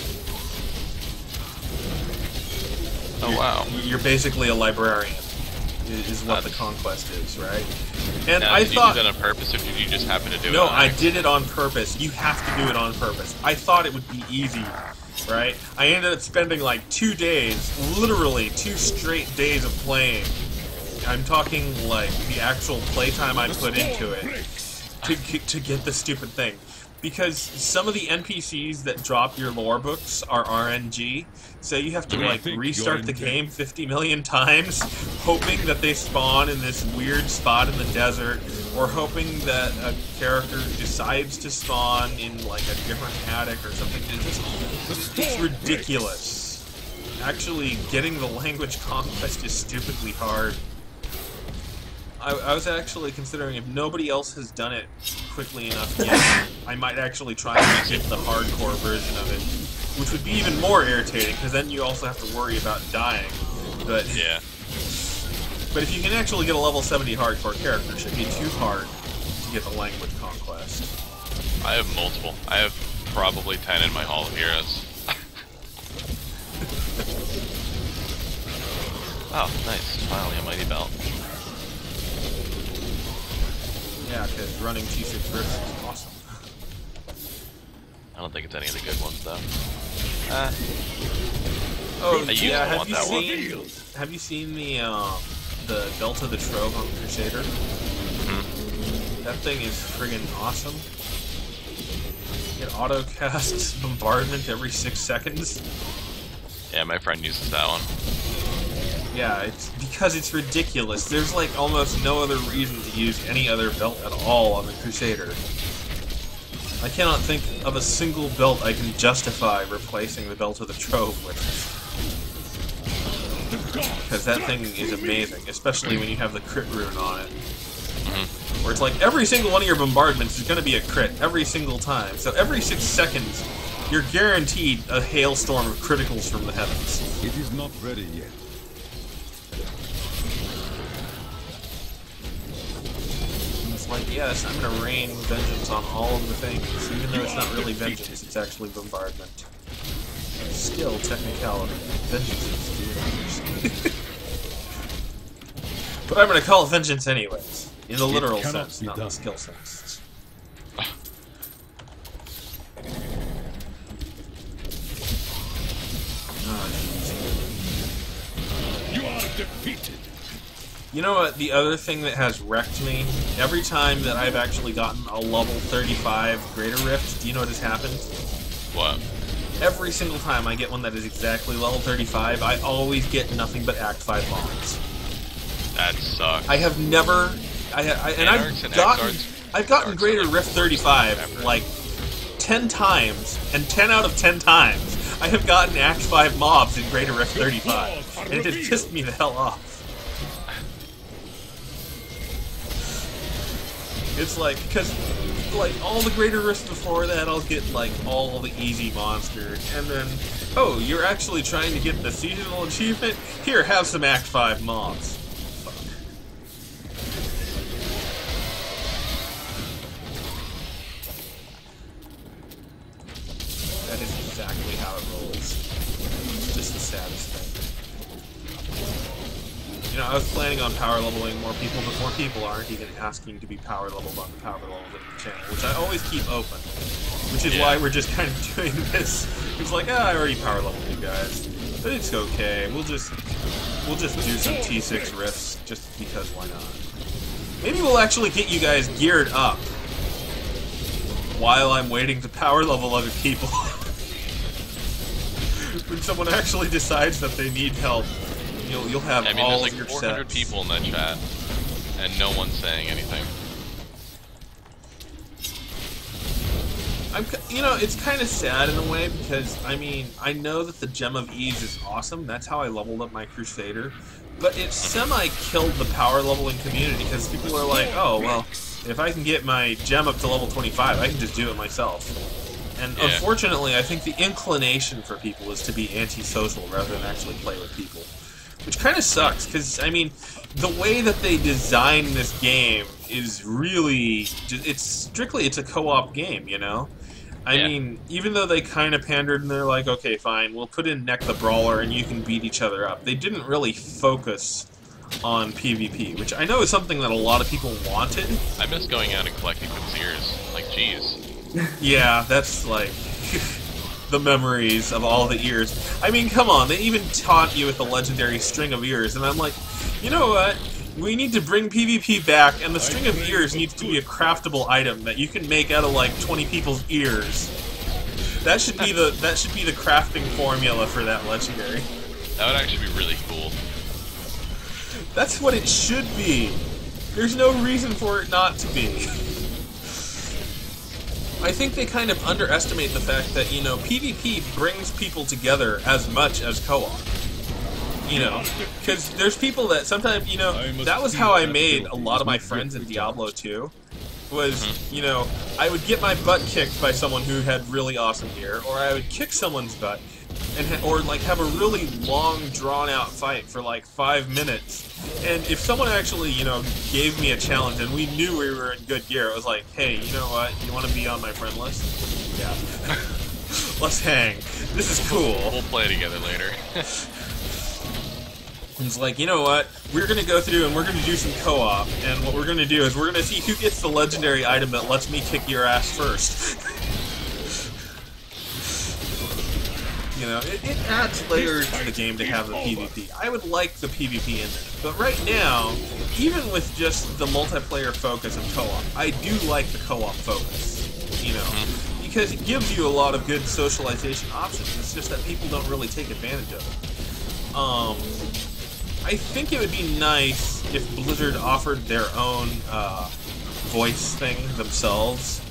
Oh wow. You're basically a librarian, is what the conquest is, right? And now, I did thought... you do that on purpose, or did you just happen to do it? No, on I accident? did it on purpose. You have to do it on purpose. I thought it would be easy, right? I ended up spending like 2 days, literally 2 straight days of playing. I'm talking like the actual playtime I put into it to get the stupid thing. Because some of the NPCs that drop your lore books are RNG, so you have to like restart the game 50 million times, hoping that they spawn in this weird spot in the desert, or hoping that a character decides to spawn in like a different attic or something. It's ridiculous. Actually, getting the language conquest is stupidly hard. I was actually considering if nobody else has done it quickly enough yet, I might actually try and get the hardcore version of it, which would be even more irritating, because then you also have to worry about dying. But yeah. But if you can actually get a level 70 hardcore character, it shouldn't be too hard to get the language conquest. I have multiple. I have probably 10 in my Hall of Heroes. Oh, nice. Finally a mighty belt. Yeah, because running T6 Grifts is awesome. I don't think it's any of the good ones, though. Oh, I yeah, want that one. Have you seen the Belt of the Trove on Crusader? Mm-hmm. That thing is friggin' awesome. It auto-casts bombardment every 6 seconds. Yeah, my friend uses that one. Yeah, it's because it's ridiculous. There's like almost no other reason to use any other belt at all on the Crusader. I cannot think of a single belt I can justify replacing the Belt of the Trove with. Because that thing is amazing, especially when you have the crit rune on it. Mm-hmm. Where it's like every single one of your bombardments is going to be a crit every single time. So every 6 seconds, you're guaranteed a hailstorm of criticals from the heavens. It is not ready yet. Like, yes, I'm gonna rain vengeance on all of the things, even though it's not really vengeance, it's actually bombardment. Skill, technicality, vengeance is doing. But I'm gonna call it vengeance anyways, in the literal sense, not the skill sense. You are defeated. You know what, the other thing that has wrecked me? Every time that I've actually gotten a level 35 Greater Rift, do you know what has happened? What? Every single time I get one that is exactly level 35, I always get nothing but Act 5 bombs. That sucks. I have never... I've gotten Greater Rift 35, like, 10 times, and 10 out of 10 times, I have gotten Act 5 mobs in Greater Rift 35, and it has pissed me the hell off. It's like, because, like, all the Greater Rifts before that, I'll get, like, all the easy monsters, and then, oh, you're actually trying to get the seasonal achievement? Here, have some Act 5 mobs. Fuck. That is exactly how it rolls. It's just the saddest thing. You know, I was planning on power leveling more people, but more people aren't even asking to be power leveled on the power level of the channel, which I always keep open. Which is why we're just kind of doing this. It's like, I already power leveled you guys, but it's okay. We'll just do some T6 rifts just because why not? Maybe we'll actually get you guys geared up while I'm waiting to power level other people. When someone actually decides that they need help. You'll have all there's of like your 400 sets. people in that chat, and no one's saying anything. It's kind of sad in a way because, I mean, I know that the Gem of Ease is awesome. That's how I leveled up my Crusader. But it semi-killed the power leveling community because people are like, oh, well, if I can get my gem up to level 25, I can just do it myself. And unfortunately, I think the inclination for people is to be antisocial rather than actually play with people. Which kind of sucks, because, I mean, the way that they design this game is really... It's a co-op game, you know? I mean, even though they kind of pandered and they're like, okay, fine, we'll put in Neck the Brawler and you can beat each other up. They didn't really focus on PvP, which I know is something that a lot of people wanted. I miss going out and collecting those ears. Like, jeez. Yeah, that's like... the memories of all the ears. I mean, come on, they even taunt you with the legendary String of Ears, and I'm like, you know what? We need to bring PvP back, and the String of Ears needs to be a craftable item that you can make out of like 20 people's ears. That should be the crafting formula for that legendary. That would actually be really cool. That's what it should be. There's no reason for it not to be. I think they kind of underestimate the fact that, you know, PvP brings people together as much as co-op. You know, because there's people that sometimes, you know, that was how I made a lot of my friends in Diablo 2. Was, you know, I would get my butt kicked by someone who had really awesome gear, or I would kick someone's butt, or like have a really long, drawn-out fight for like 5 minutes, And if someone actually, you know, gave me a challenge and we knew we were in good gear, it was like, hey, you know what? You want to be on my friend list? Yeah. Let's hang. This is cool. We'll play together later. It's like, you know what? We're going to go through and we're going to do some co-op. And what we're going to do is we're going to see who gets the legendary item that lets me kick your ass first. You know, it adds layers to the game to have the PvP. I would like the PvP in there. But right now, even with just the multiplayer focus of co-op, I do like the co-op focus. You know, because it gives you a lot of good socialization options. It's just that people don't really take advantage of it. I think it would be nice if Blizzard offered their own voice thing themselves.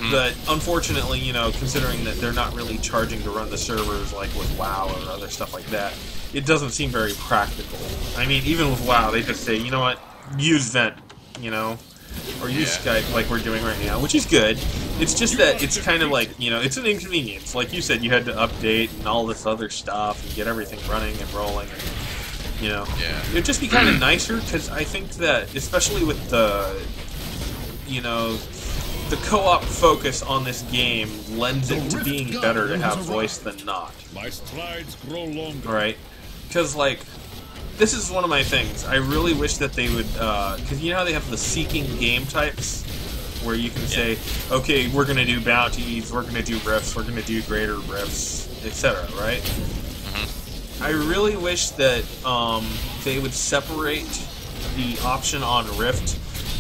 But unfortunately, you know, considering that they're not really charging to run the servers like with WoW or other stuff like that, it doesn't seem very practical. I mean, even with WoW, they just say, you know what, use Vent, you know, or use Skype like we're doing right now, which is good. It's just that it's kind of like, you know, it's an inconvenience. Like you said, you had to update and all this other stuff and get everything running and rolling. And, you know, it'd just be kind of nicer, because I think that, especially with the, you know, the co-op focus on this game lends it to being better to have voice than not. My strides grow longer. Right? Because, like, this is one of my things. I really wish that they would, because you know how they have the seeking game types? Where you can say, okay, we're going to do bounties, we're going to do rifts, we're going to do greater rifts, etc., right? I really wish that they would separate the option on Rift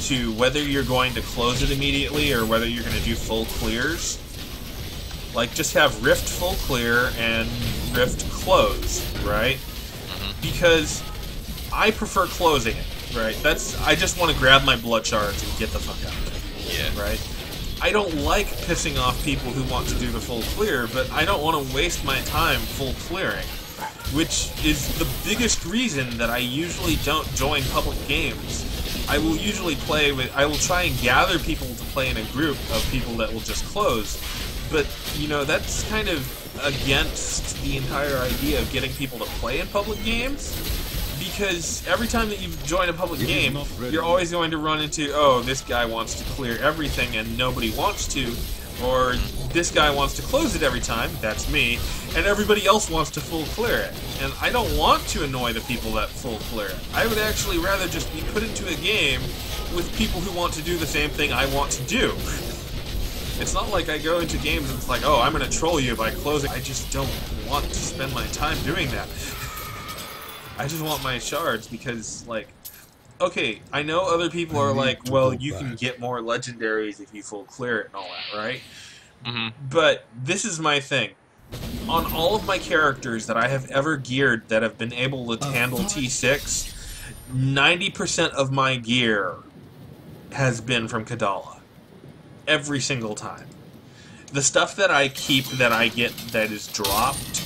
to whether you're going to close it immediately or whether you're going to do full clears. Like, just have Rift full clear and Rift close, right? Because I prefer closing it, right? I just want to grab my blood shards and get the fuck out of it. Yeah. Right? I don't like pissing off people who want to do the full clear, but I don't want to waste my time full clearing. Which is the biggest reason that I usually don't join public games. I will usually I will try and gather people to play in a group of people that will just close. But, you know, that's kind of against the entire idea of getting people to play in public games. Because every time that you join a public game, you're always going to run into, oh, this guy wants to clear everything and nobody wants to. Or this guy wants to close it every time, that's me, and everybody else wants to full clear it. And I don't want to annoy the people that full clear it. I would actually rather just be put into a game with people who want to do the same thing I want to do. It's not like I go into games and it's like, oh, I'm going to troll you by closing. I just don't want to spend my time doing that. I just want my shards because, like, okay, I know other people are like, well, you can get more legendaries if you full clear it and all that, right? But this is my thing. On all of my characters that I have ever geared that have been able to handle T6, 90% of my gear has been from Kadala. Every single time. The stuff that I keep that I get that is dropped,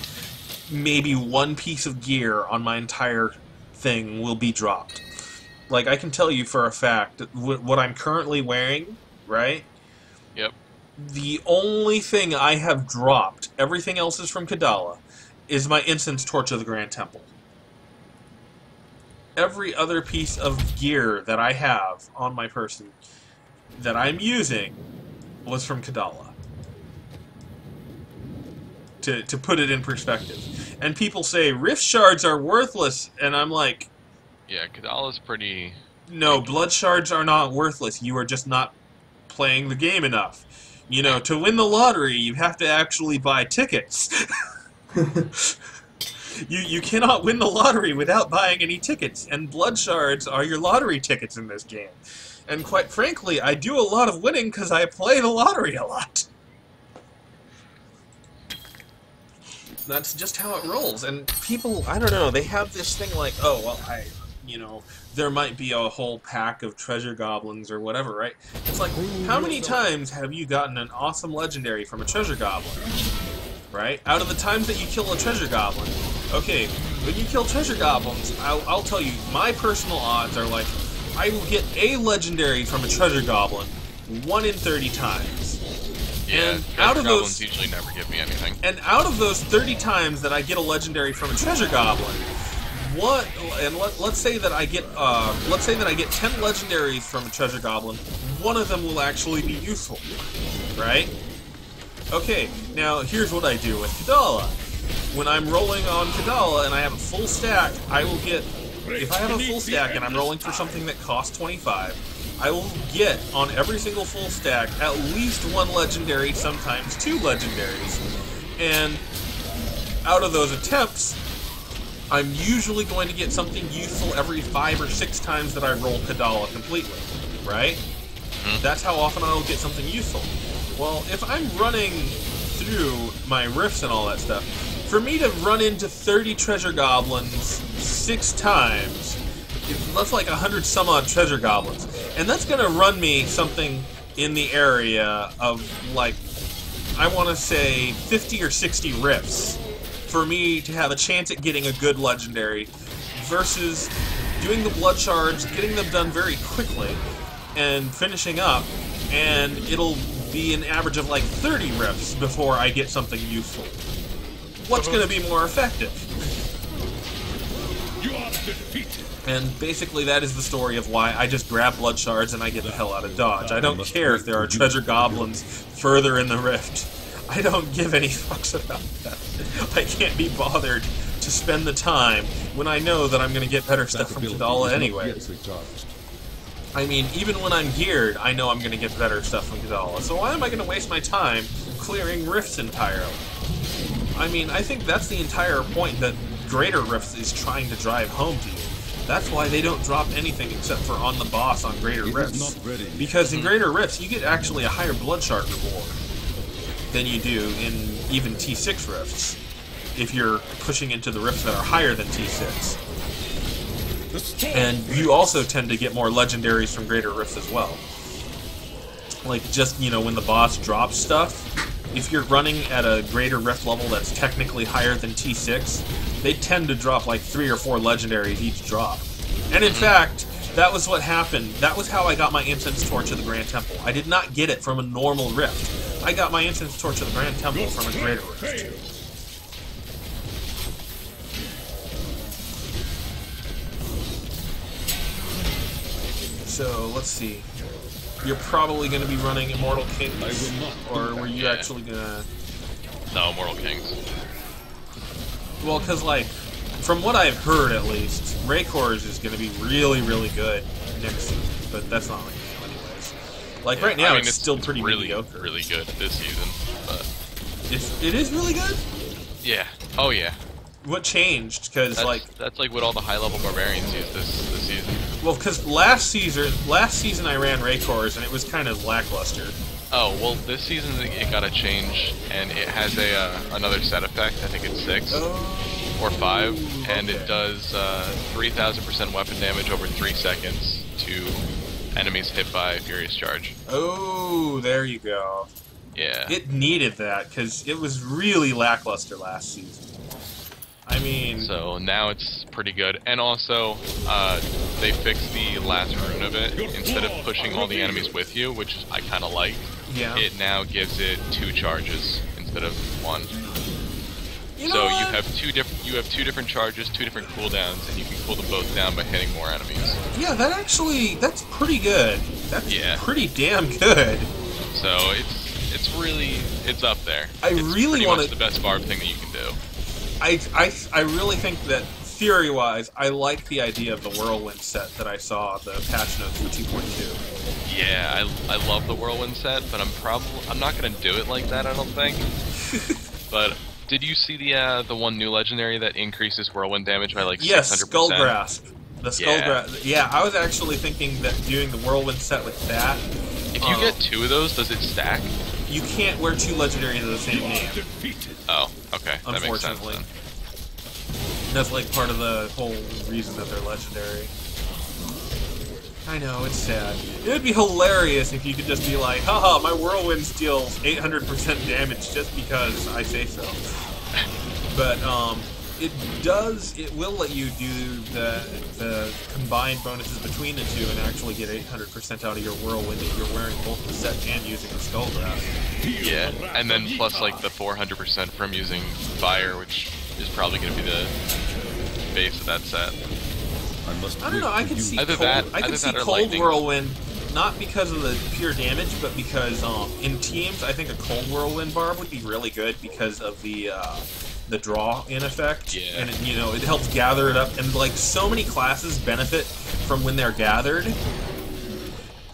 maybe one piece of gear on my entire thing will be dropped. Like, I can tell you for a fact, what I'm currently wearing, right? Yep. The only thing I have dropped, everything else is from Kadala, is my Incense Torch of the Grand Temple. Every other piece of gear that I have on my person that I'm using was from Kadala. To put it in perspective. And people say, Rift Shards are worthless, and I'm like... Yeah, Kadala's pretty... No, blood shards are not worthless. You are just not playing the game enough. You know, to win the lottery, you have to actually buy tickets. You cannot win the lottery without buying any tickets, and blood shards are your lottery tickets in this game. And quite frankly, I do a lot of winning because I play the lottery a lot. That's just how it rolls. And people, I don't know, they have this thing like, oh, well, you know, there might be a whole pack of treasure goblins or whatever, right? It's like, how many times have you gotten an awesome legendary from a treasure goblin? Right? Out of the times that you kill a treasure goblin, okay, when you kill treasure goblins, I'll tell you, my personal odds are like, I will get a legendary from a treasure goblin 1 in 30 times. Yeah, and out of goblins those, usually never give me anything. And out of those 30 times that I get a legendary from a treasure goblin, what? And let's say that I get 10 legendaries from a treasure goblin. One of them will actually be useful, right? Okay. Now here's what I do with Kadala. When I'm rolling on Kadala and I have a full stack, I will get. If I have a full stack and I'm rolling for something that costs 25, I will get on every single full stack at least 1 legendary, sometimes 2 legendaries. And out of those attempts, I'm usually going to get something useful every 5 or 6 times that I roll Kadala completely, right? That's how often I'll get something useful. Well, if I'm running through my rifts and all that stuff, for me to run into 30 treasure goblins 6 times, that's like 100 some odd treasure goblins. And that's going to run me something in the area of, like, I want to say 50 or 60 rifts for me to have a chance at getting a good legendary versus doing the blood shards, getting them done very quickly, and finishing up, and it'll be an average of like 30 rifts before I get something useful. What's going to be more effective? You are defeated. And basically that is the story of why I just grab blood shards and I get the hell out of Dodge. I don't care if there are treasure goblins further in the rift. I don't give any fucks about that. I can't be bothered to spend the time when I know that I'm going to get better stuff from Kadala anyway. I mean, even when I'm geared, I know I'm going to get better stuff from Kadala. So why am I going to waste my time clearing rifts entirely? I mean, I think that's the entire point that Greater Rifts is trying to drive home to you. That's why they don't drop anything except for on the boss on Greater Rifts. Because in Greater Rifts, you get actually a higher blood shard reward than you do in even T6 Rifts, if you're pushing into the rifts that are higher than T6. And you also tend to get more legendaries from Greater Rifts as well. Like, just, you know, when the boss drops stuff, if you're running at a Greater Rift level that's technically higher than T6, they tend to drop like 3 or 4 legendaries each drop. And in fact, that was what happened. That was how I got my Incense Torch of the Grand Temple. I did not get it from a normal rift. I got my Incense Torch of the Grand Temple from a Greater Rift. So, let's see. You're probably going to be running Immortal Kings, or were you actually going to... No, Immortal Kings. Well, because, like, from what I've heard, at least, Raycors is going to be really, really good next season, but that's not like anyways. Like, right now, I mean, it's still pretty mediocre. Really good this season, but... It is really good? Yeah. Oh, yeah. What changed? Because, like... That's like what all the high-level barbarians use this season. Well, because last season I ran Raycors, and it was kind of lackluster. Oh, well, this season it got a change, and it has another set effect. I think it's 6 or 5, and it does 3,000% weapon damage over 3 seconds to enemies hit by Furious Charge. Oh, there you go. Yeah. It needed that, because it was really lackluster last season. I mean... So now it's pretty good. And also, they fixed the last rune of it. Instead of pushing all the enemies with you, which I kind of like, it now gives it 2 charges instead of 1. You have two different charges, 2 different cooldowns, and you can cool them both down by hitting more enemies. Yeah, that's pretty good. That's pretty damn good. So it's up there. It's really want the best barb thing that you can do. I really think that, theory-wise, I like the idea of the Whirlwind set that I saw, the patch notes for 2.2. Yeah, I love the Whirlwind set, but I'm not gonna do it like that, I don't think. But did you see the one new legendary that increases Whirlwind damage by like 600%? Yes, Skull Grasp. The Skull Grasp. Yeah, I was actually thinking that doing the Whirlwind set with that. If you get 2 of those, does it stack? You can't wear 2 legendaries of the same name. Oh, okay. That makes sense unfortunately. then. That's like part of the whole reason that they're legendary. I know, it's sad. It would be hilarious if you could just be like, haha, my Whirlwind deals 800% damage just because I say so. But, it will let you do the combined bonuses between the 2 and actually get 800% out of your Whirlwind if you're wearing both the set and using the Skull Grasp. Yeah, and then plus like the 400% from using Fire, which is probably going to be base of that set. I don't know. I can see Either cold, that- I can either see that or cold lightning. whirlwind, not because of the pure damage, but because in teams, I think a cold whirlwind barb would be really good because of the draw-in effect. Yeah. And it helps gather it up, and like so many classes benefit from when they're gathered.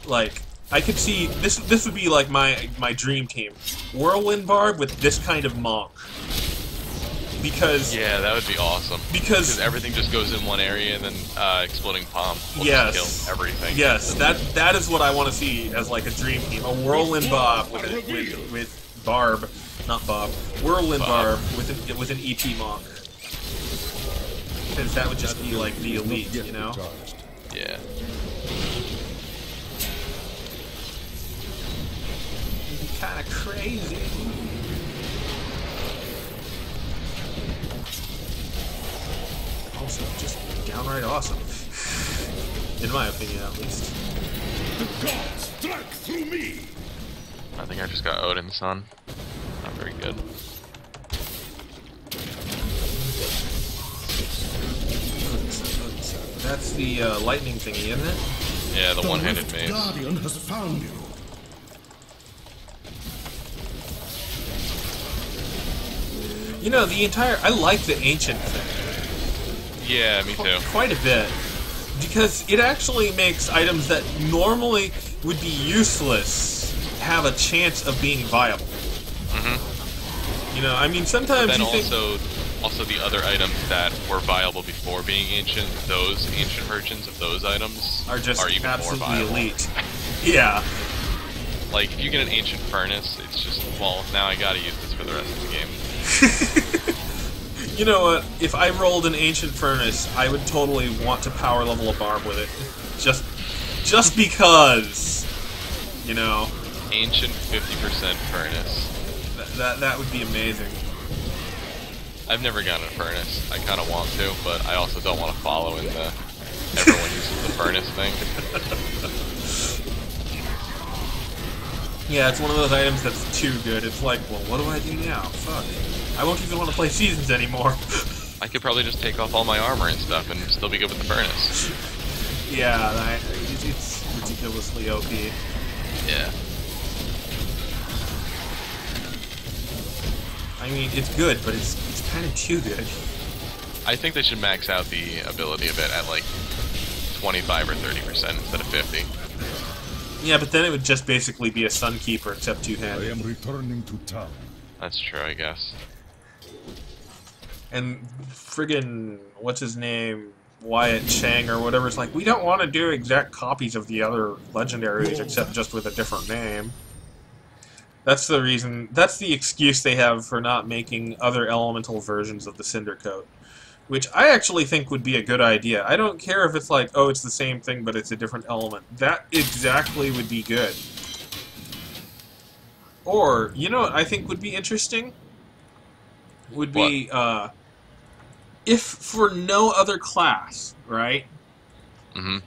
Like I could see this. This would be like my dream team: whirlwind barb with this kind of monk. Because Yeah, that would be awesome. Because everything just goes in one area, and then exploding palm will Yes. just kill everything. Yes, that is what I want to see as like a dream team. A whirlwind bob with barb, not bob. Whirlwind barb with an EP monk. Because that would just be like the elite, you know? Yeah. Kind of crazy. Also, just downright awesome. In my opinion, at least. The gods strike through me. I think I just got Odin's son. Not very good. That's the lightning thingy, isn't it? Yeah, the one-handed Rift mace. Guardian has found you. You know, I like the ancient thing. Yeah, me too. Quite a bit. Because it actually makes items that normally would be useless have a chance of being viable. You know, I mean, sometimes Then you think... also the other items that were viable before being ancient, those ancient versions of those items are just even more absolutely viable. elite. Yeah. Like, if you get an ancient furnace, it's just, well, now I gotta use this for the rest of the game. You know what? If I rolled an ancient furnace, I would totally want to power level a barb with it. Just because, you know. Ancient 50% furnace. That would be amazing. I've never gotten a furnace. I kind of want to, but I also don't want to follow in the everyone uses the furnace thing. Yeah, it's one of those items that's too good. It's like, well, what do I do now? Fuck. I won't even want to play Seasons anymore. I could probably just take off all my armor and stuff and still be good with the furnace. Yeah, it's ridiculously OP. Yeah. I mean, it's good, but it's kind of too good. I think they should max out the ability of it at like 25 or 30% instead of 50. Yeah, but then it would just basically be a Sunkeeper except I two-handed. am returning to town. That's true, I guess. And friggin' what's his name, Wyatt Chang or whatever, is like, we don't want to do exact copies of the other legendaries except just with a different name. That's the reason. That's the excuse they have for not making other elemental versions of the Cinder Coat. Which I actually think would be a good idea. I don't care if it's like, oh, it's the same thing, but it's a different element. That exactly would be good. Or, you know what I think would be interesting? Would be, if for no other class, right? Mm-hmm.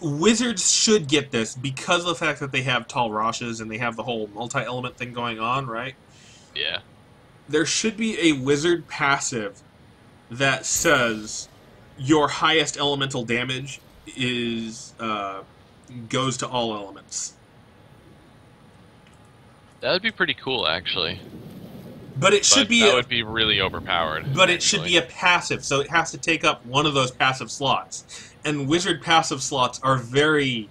Wizards should get this because of the fact that they have Tall Roshes and they have the whole multi-element thing going on, right? Yeah. There should be a wizard passive that says your highest elemental damage is goes to all elements. That would be pretty cool, actually. But it should be that would be really overpowered. But it should be a passive, so it has to take up one of those passive slots. And wizard passive slots are very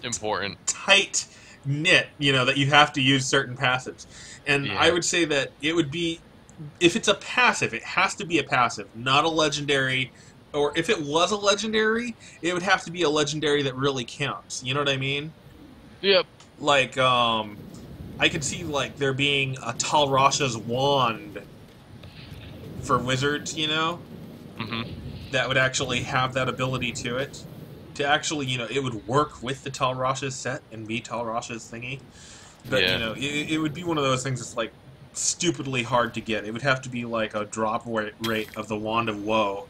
important, tight knit, you know, that you have to use certain passives. And Yeah. I would say that it would be, if it's a passive, it has to be a passive, not a legendary. Or if it was a legendary, it would have to be a legendary that really counts. You know what I mean? Yep. Like, I could see, like, there being a Tal Rasha's wand for wizards, you know? Mm-hmm. That would actually have that ability to it. To actually, you know, it would work with the Tal Rasha's set and be Tal Rasha's thingy. But, Yeah. you know, it would be one of those things that's, like, stupidly hard to get. It would have to be, like, a drop rate of the Wand of Woe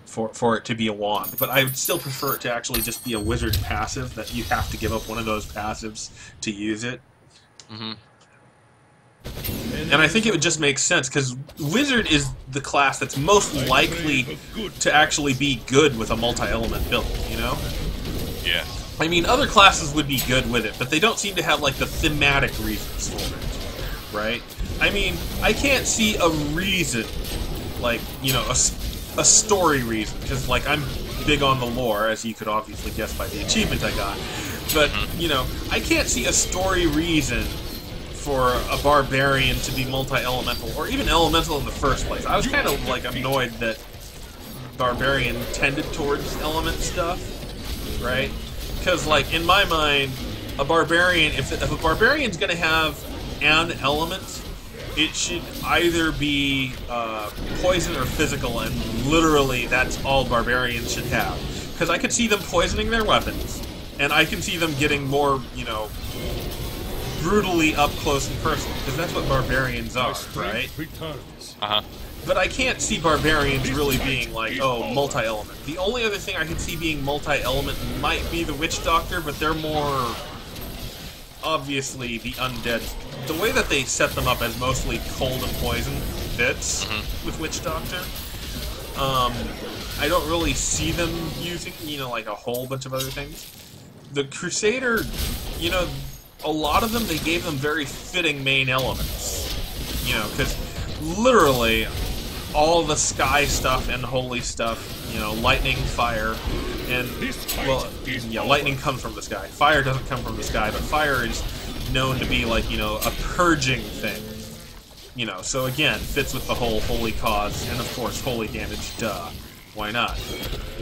for it to be a wand. But I would still prefer it to actually just be a wizard passive, that you have to give up one of those passives to use it. Mm-hmm. And And I think it would just make sense, because Wizard is the class that's most likely to actually be good with a multi-element build, you know? Yeah. I mean, other classes would be good with it, but they don't seem to have, like, the thematic reasons for it, right? I mean, I can't see a reason, like, you know, a story reason, because, like, I'm big on the lore, as you could obviously guess by the achievement I got. But, you know, I can't see a story reason for a barbarian to be multi-elemental, or even elemental in the first place. I was kind of, like, annoyed that barbarian tended towards element stuff, right? Because, like, in my mind, a barbarian, if a barbarian's going to have an element, it should either be poison or physical, and literally that's all barbarians should have. Because I could see them poisoning their weapons, and I can see them getting more, you know, brutally up close and personal, because that's what barbarians are, right? Uh-huh. But I can't see barbarians really being like, oh, multi-element. The only other thing I can see being multi-element might be the Witch Doctor, but they're more obviously the undead. The way that they set them up as mostly cold and poison fits with Witch Doctor. I don't really see them using, you know, like a whole bunch of other things. The Crusader, you know, a lot of them, they gave them very fitting main elements. You know, because literally all the sky stuff and holy stuff, you know, lightning, fire, and, well, yeah, lightning comes from the sky. Fire doesn't come from the sky, but fire is known to be, like, you know, a purging thing. You know, so again, fits with the whole holy cause, and of course, holy damage, duh. Why not?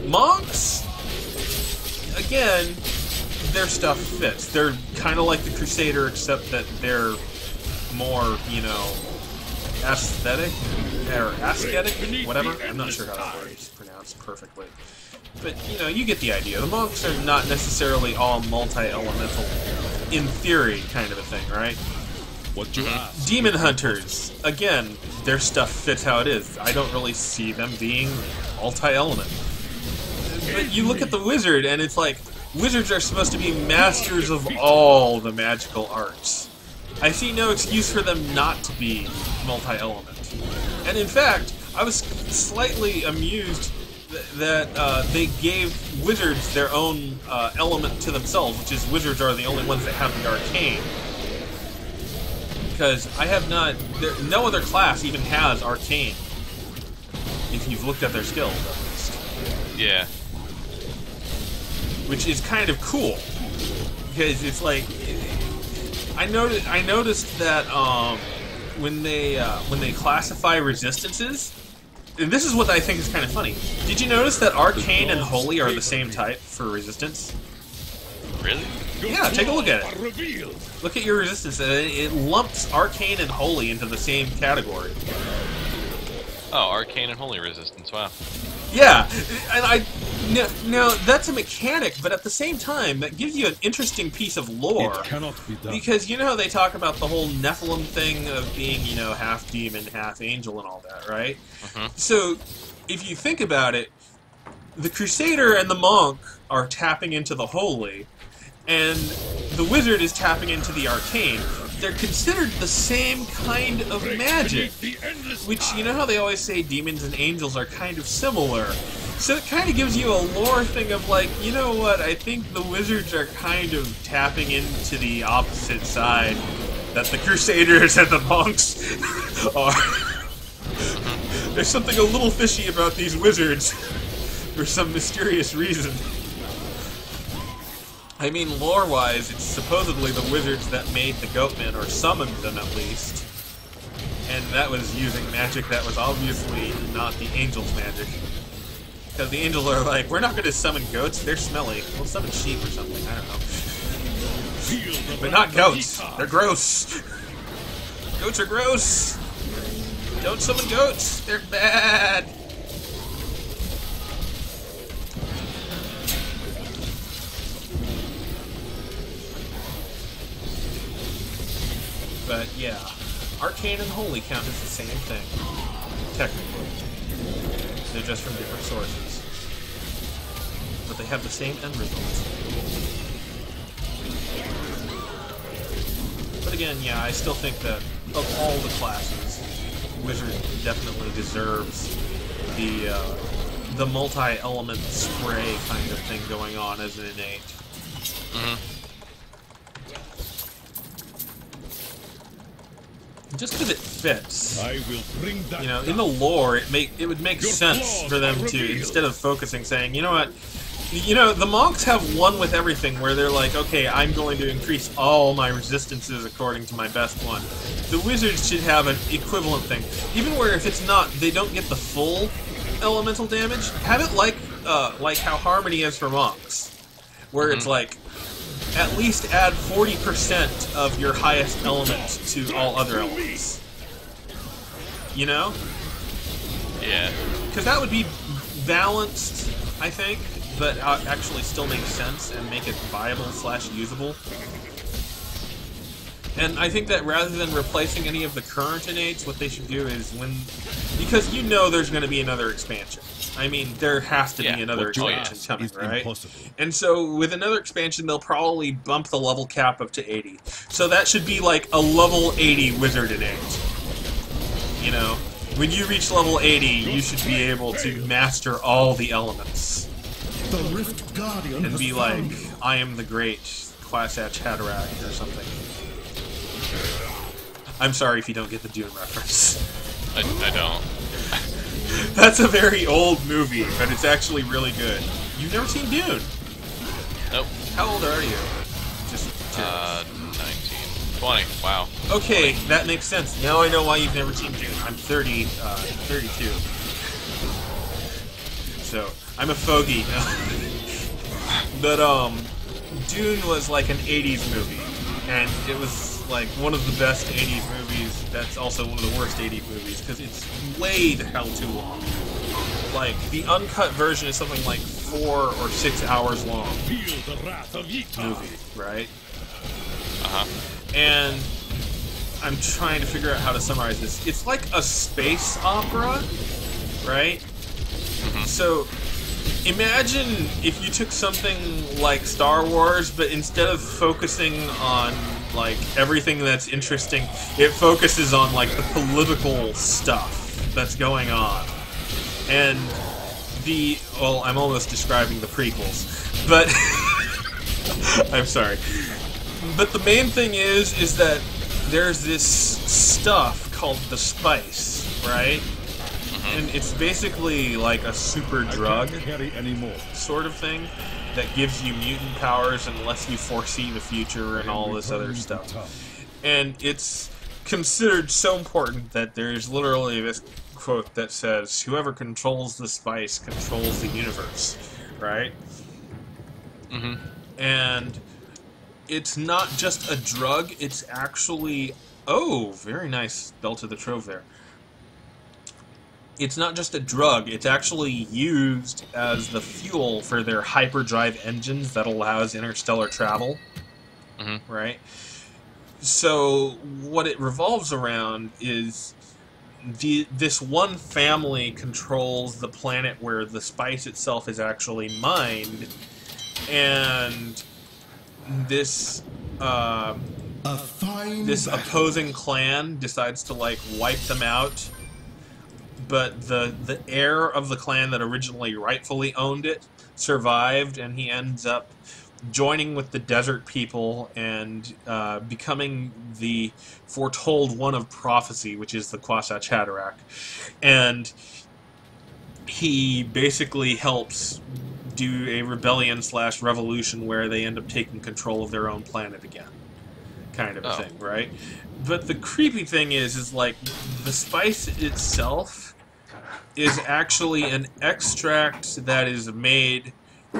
Monks, again, their stuff fits. They're kind of like the Crusader, except that they're more, you know, aesthetic, or ascetic, whatever. I'm not sure how that word is pronounced perfectly. But, you know, you get the idea. The monks are not necessarily all multi-elemental, in theory, kind of a thing, right? What you ask? Demon Hunters, again, their stuff fits how it is. I don't really see them being multi-element. But you look at the Wizard, and it's like, Wizards are supposed to be masters of all the magical arts. I see no excuse for them not to be multi-element. And in fact, I was slightly amused that they gave Wizards their own element to themselves, which is Wizards are the only ones that have the Arcane. Because I have not... no other class even has Arcane. If you've looked at their skills, at least. Yeah. Which is kind of cool. Because it's like... I noticed that when they classify resistances... And this is what I think is kind of funny. Did you notice that Arcane and Holy are the same type for resistance? Really? Yeah, take a look at it. Look at your resistance. It lumps Arcane and Holy into the same category. Oh, Arcane and Holy resistance, wow. Yeah, and now that's a mechanic, but at the same time, that gives you an interesting piece of lore. It cannot be done. Because you know how they talk about the whole Nephilim thing of being, you know, half demon, half angel and all that, right? So, if you think about it, the Crusader and the Monk are tapping into the Holy, and the Wizard is tapping into the Arcane. They're considered the same kind of magic, which, you know how they always say demons and angels are kind of similar. So it kind of gives you a lore thing of like, you know what, I think the Wizards are kind of tapping into the opposite side that the Crusaders and the Monks are. There's something a little fishy about these Wizards for some mysterious reason. I mean, lore-wise, it's supposedly the Wizards that made the Goatmen, or summoned them at least. And that was using magic that was obviously not the Angels' magic. Because the Angels are like, we're not going to summon goats, they're smelly. We'll summon sheep or something, I don't know. But not goats, they're gross. Goats are gross. Don't summon goats, they're bad. But yeah, Arcane and Holy count as the same thing, technically. They're just from different sources. But they have the same end result. But again, yeah, I still think that of all the classes, Wizard definitely deserves the multi-element spray kind of thing going on as an innate. Just because it fits. I will bring that In the lore, it would make sense for them to, instead of focusing, saying, you know what, the monks have one with everything, where they're like, okay, I'm going to increase all my resistances according to my best one. The wizards should have an equivalent thing, even where if it's not, they don't get the full elemental damage. Have it like how Harmony is for monks, where it's like, at least add 40% of your highest element to all other elements. You know? Yeah. Because that would be balanced, I think, but actually still make sense and make it viable / usable. And I think that rather than replacing any of the current innates, what they should do is because there's going to be another expansion. I mean, there has to be another expansion coming, right? Impossible. And so, with another expansion, they'll probably bump the level cap up to 80. So that should be like a level 80 wizard innate. When you reach level 80, you should be able to master all the elements. The Rift Guardian and be like, I am the great Kwasach Haderach or something. I'm sorry if you don't get the Dune reference. I don't. That's a very old movie, but it's actually really good. You've never seen Dune? Nope. How old are you? Just 19. 20. Wow. Okay, 20. That makes sense. Now I know why you've never seen Dune. I'm 32. So, I'm a fogey now. But, Dune was like an 80s movie, and it was like one of the best 80s movies. That's also one of the worst 80s movies, because it's way the hell too long. Like, the uncut version is something like 4 or 6 hours long. Feel the wrath of movie, right? Uh-huh. And I'm trying to figure out how to summarize this. It's like a space opera, right? So, imagine if you took something like Star Wars, but instead of focusing on, like, everything that's interesting, it focuses on, like, the political stuff that's going on. And well, I'm almost describing the prequels, but I'm sorry. But the main thing is that there's this stuff called the spice, right? And it's basically like a super drug sort of thing that gives you mutant powers and lets you foresee the future and all this other stuff. And it's considered so important that there's literally this quote that says, whoever controls the spice controls the universe, right? And it's not just a drug, it's actually... Oh, very nice Belt of the Trove there. It's not just a drug, it's actually used as the fuel for their hyperdrive engines that allows interstellar travel. Right? So, what it revolves around is this one family controls the planet where the spice itself is actually mined, and this opposing clan decides to, like, wipe them out. But the heir of the clan that originally rightfully owned it survived, and he ends up joining with the desert people and becoming the foretold one of prophecy, which is the Kwasach Haderach. And he basically helps do a rebellion / revolution where they end up taking control of their own planet again. Kind of a thing, right? But the creepy thing is like, the spice itself is actually an extract that is made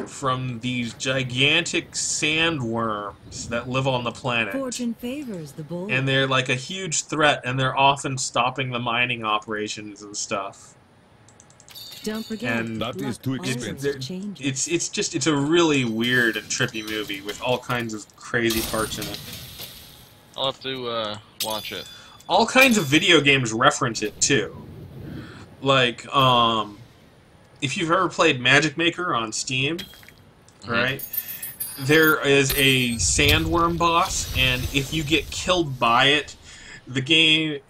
from these gigantic sandworms that live on the planet. Fortune favors the bold. And they're like a huge threat, and they're often stopping the mining operations and stuff. Don't forget, and that is too expensive. It's a really weird and trippy movie with all kinds of crazy parts in it. I'll have to watch it. All kinds of video games reference it too. Like, if you've ever played Magic Maker on Steam, right? There is a sandworm boss, and if you get killed by it, the game,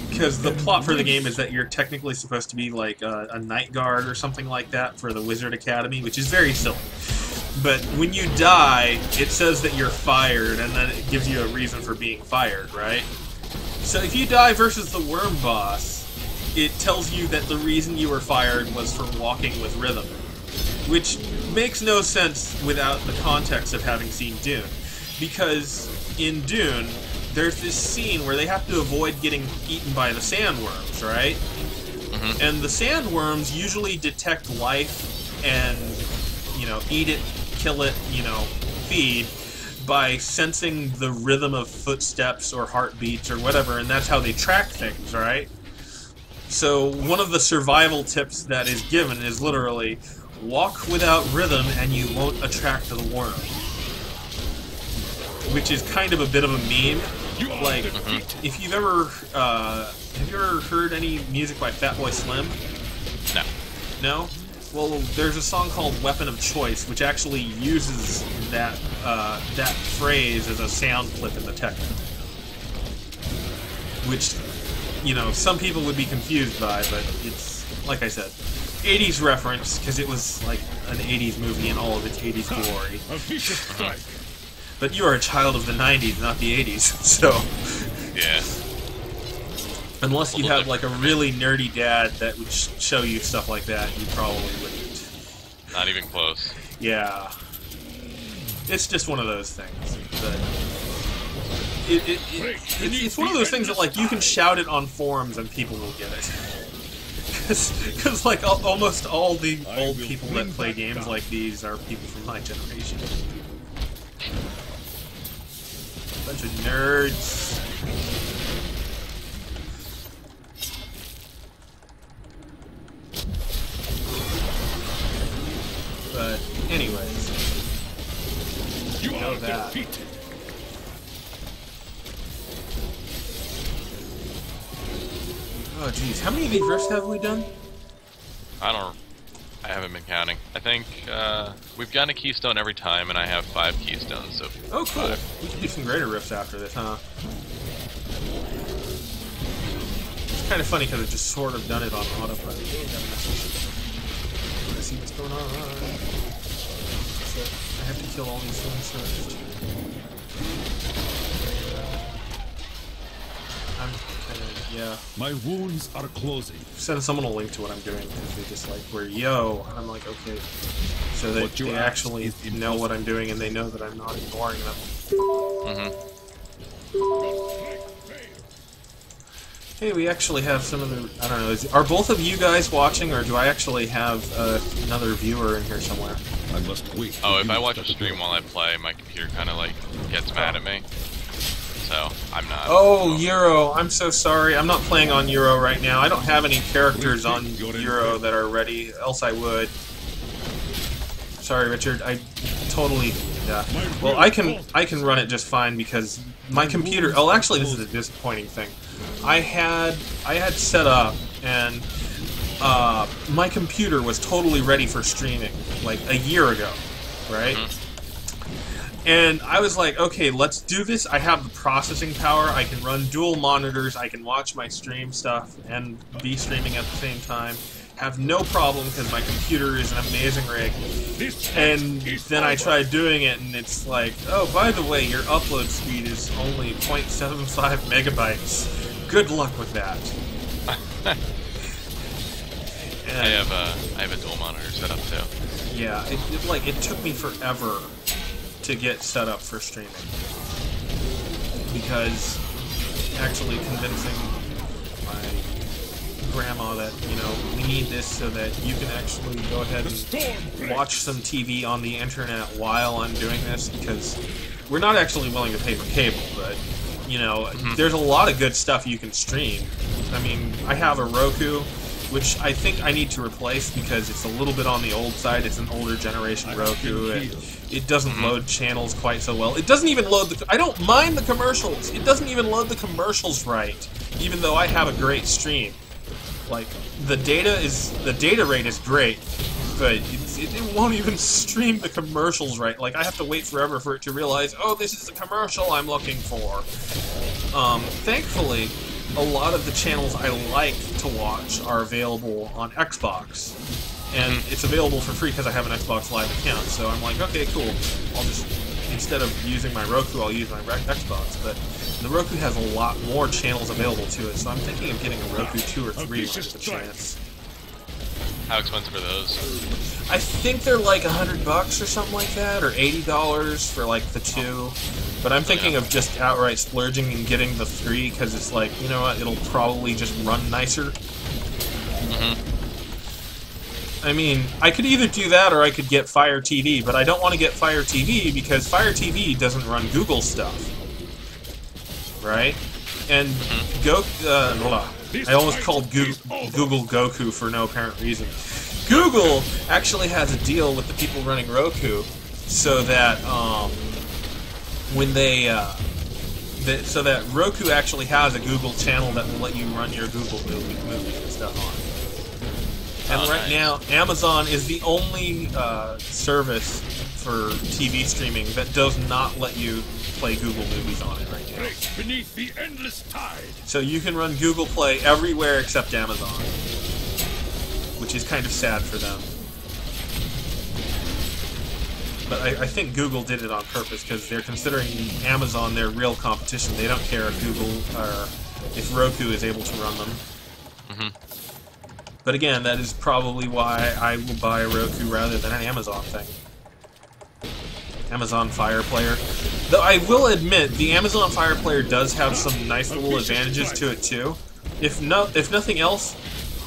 because the plot for the game is that you're technically supposed to be like a night guard or something like that for the Wizard Academy, which is very silly. But when you die, it says that you're fired, and then it gives you a reason for being fired, right? So if you die versus the Worm Boss, it tells you that the reason you were fired was for walking with rhythm, which makes no sense without the context of having seen Dune. Because in Dune, there's this scene where they have to avoid getting eaten by the sandworms, right? Mm-hmm. And the sandworms usually detect life and, you know, eat it, kill it, you know, feed, by sensing the rhythm of footsteps or heartbeats or whatever, and that's how they track things, right? So one of the survival tips that is given is literally, walk without rhythm and you won't attract the worm. Which is kind of a bit of a meme. Like, if you've ever, have you ever heard any music by Fatboy Slim? No. No? Well, there's a song called Weapon of Choice, which actually uses that, that phrase as a sound clip in the techno. Which, you know, some people would be confused by, but it's, like I said, 80s reference, because it was like an 80s movie in all of its 80s glory. But you are a child of the 90s, not the 80s, so... Yeah. Unless you have, like, a really nerdy dad that would show you stuff like that, you probably wouldn't. Not even close. Yeah. It's just one of those things. But it's one of those things that, like, you can shout it on forums and people will get it. Because like, almost all the old people that play games like these are people from my generation. Bunch of nerds. But anyways, You know are that. defeated. Oh jeez, how many of these rifts have we done? I haven't been counting. I think we've gotten a keystone every time, and I have 5 keystones. So Oh cool. 5. We can do some greater rifts after this, huh? It's kind of funny because it just sort of done it on autopilot. Let's see what's going on. So I have to kill all these things first. I'm kind of, yeah. My wounds are closing. Send someone a link to what I'm doing because they just like, where yo, I'm like, okay. So they actually know what I'm doing and they know that I'm not ignoring them. Mm-hmm. Hey, we actually have some of the, I don't know, are both of you guys watching or do I actually have another viewer in here somewhere? I must wait. Oh, if I watch a stream while I play, my computer kind of like gets mad at me. So I'm not. Oh, Euro, I'm so sorry. I'm not playing on Euro right now. I don't have any characters on Euro that are ready, else I would. Sorry, Richard. I totally. Yeah. Well, I can run it just fine because my computer. Oh, actually, this is a disappointing thing. I had set up and my computer was totally ready for streaming like a year ago, right? And I was like, okay, let's do this. I have the processing power. I can run dual monitors. I can watch my stream stuff and be streaming at the same time. Have no problem because my computer is an amazing rig. And then I tried doing it and it's like, oh, by the way, your upload speed is only 0.75 megabytes. Good luck with that. I have a dual monitor set up too. Yeah, it took me forever to get set up for streaming because actually convincing my grandma that, you know, we need this so that you can actually go ahead and watch some TV on the internet while I'm doing this, because we're not actually willing to pay for cable, but, you know, there's a lot of good stuff you can stream. I mean, I have a Roku, which I think I need to replace because it's a little bit on the old side. It's an older generation Roku, and it doesn't load channels quite so well. It doesn't even load the... I don't mind the commercials. It doesn't even load the commercials right, even though I have a great stream. Like, the data rate is great, but it won't even stream the commercials right. Like, I have to wait forever for it to realize, oh, this is the commercial I'm looking for. Thankfully, a lot of the channels I like to watch are available on Xbox. And it's available for free because I have an Xbox Live account. So I'm like, okay, cool. I'll just, instead of using my Roku, I'll use my Xbox. But the Roku has a lot more channels available to it, so I'm thinking of getting a Roku 2 or 3 when I get the chance. How expensive are those? I think they're like $100 or something like that, or $80 for like the 2. But I'm thinking of just outright splurging and getting the 3 because it's like, you know what, it'll probably just run nicer. I mean, I could either do that or I could get Fire TV, but I don't want to get Fire TV because Fire TV doesn't run Google stuff. Right? And I almost called Google Goku for no apparent reason. Google actually has a deal with the people running Roku so that when they so that Roku actually has a Google channel that will let you run your Google movies and stuff on it. And right now, Amazon is the only service for TV streaming that does not let you play Google movies on it right now. Beneath the endless tide. So you can run Google Play everywhere except Amazon, which is kind of sad for them. But I think Google did it on purpose because they're considering Amazon their real competition. They don't care if Google or if Roku is able to run them. But again, that is probably why I will buy a Roku rather than an Amazon thing. Amazon Fire Player. Though I will admit, the Amazon Fire Player does have some nice little advantages to it too. If nothing else,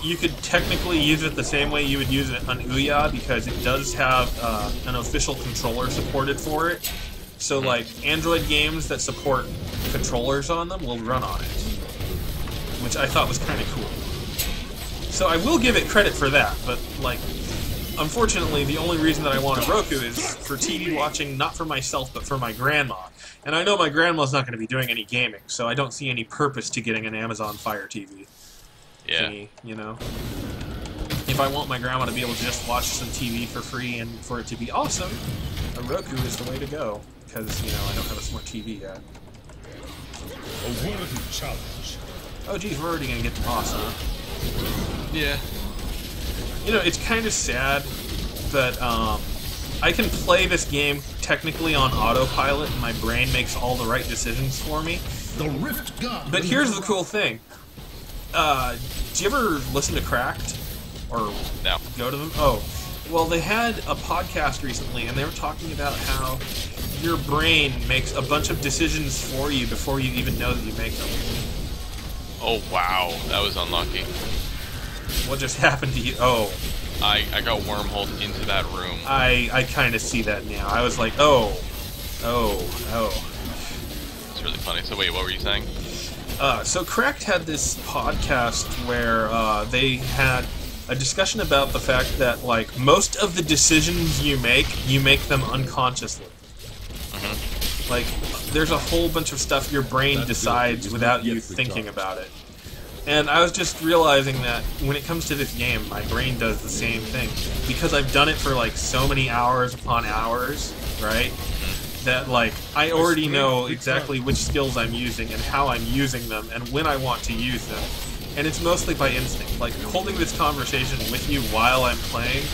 you could technically use it the same way you would use it on Ouya because it does have an official controller supported for it. So like Android games that support controllers on them will run on it, which I thought was kind of cool. So I will give it credit for that, but like, unfortunately, the only reason that I want a Roku is for TV watching, not for myself, but for my grandma. And I know my grandma's not going to be doing any gaming, so I don't see any purpose to getting an Amazon Fire TV. Yeah. Thingy, you know? If I want my grandma to be able to just watch some TV for free and for it to be awesome, a Roku is the way to go. Because, you know, I don't have a smart TV yet. A worthy challenge. Oh geez, we're already going to get to awesome. Yeah. You know, it's kind of sad that I can play this game technically on autopilot and my brain makes all the right decisions for me. The Rift gun. But here's the cool thing. Do you ever listen to Cracked? Or no. Go to them? Oh. Well, they had a podcast recently and they were talking about how your brain makes a bunch of decisions for you before you even know that you make them. Oh, wow. That was unlucky. What just happened to you? Oh. I got wormholed into that room. I kind of see that now. I was like, oh. It's really funny. So wait, what were you saying? So Cracked had this podcast where they had a discussion about the fact that, like, most of the decisions you make them unconsciously. Like, there's a whole bunch of stuff your brain decides without you thinking about it. And I was just realizing that when it comes to this game, my brain does the same thing. Because I've done it for, like, so many hours upon hours, right? That, like, I already know exactly which skills I'm using and how I'm using them and when I want to use them. And it's mostly by instinct. Like, holding this conversation with you while I'm playing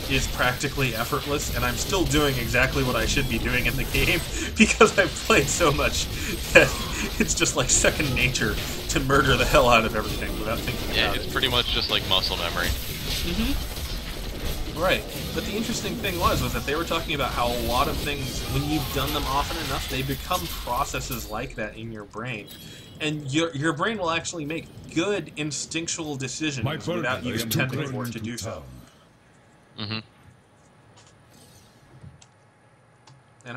is practically effortless, and I'm still doing exactly what I should be doing in the game because I've played so much that it's just like second nature to murder the hell out of everything without thinking about it. Yeah, it's pretty much just like muscle memory. Right. But the interesting thing was that they were talking about how a lot of things, when you've done them often enough, they become processes like that in your brain. And your brain will actually make good instinctual decisions without you intending for it to do so. And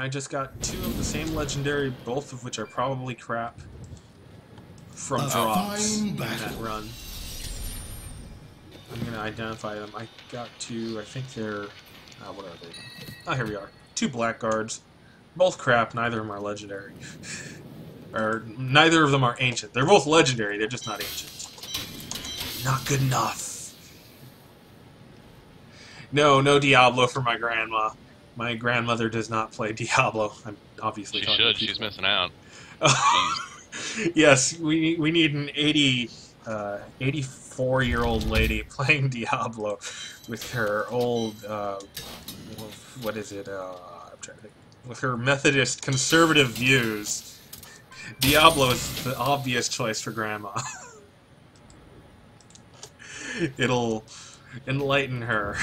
I just got 2 of the same legendary, both of which are probably crap, from drops in that run. I'm gonna identify them. I got 2, I think they're... what are they? Oh, here we are. 2 blackguards. Both crap, neither of them are legendary. Or, neither of them are ancient. They're both legendary, they're just not ancient. Not good enough. No Diablo for my grandma. My grandmother does not play Diablo. I'm obviously She talking should. to people. She's missing out. Yes, we need an 84-year-old lady playing Diablo with her old, what is it, I'm trying to think, with her Methodist conservative views. Diablo is the obvious choice for Grandma. It'll enlighten her,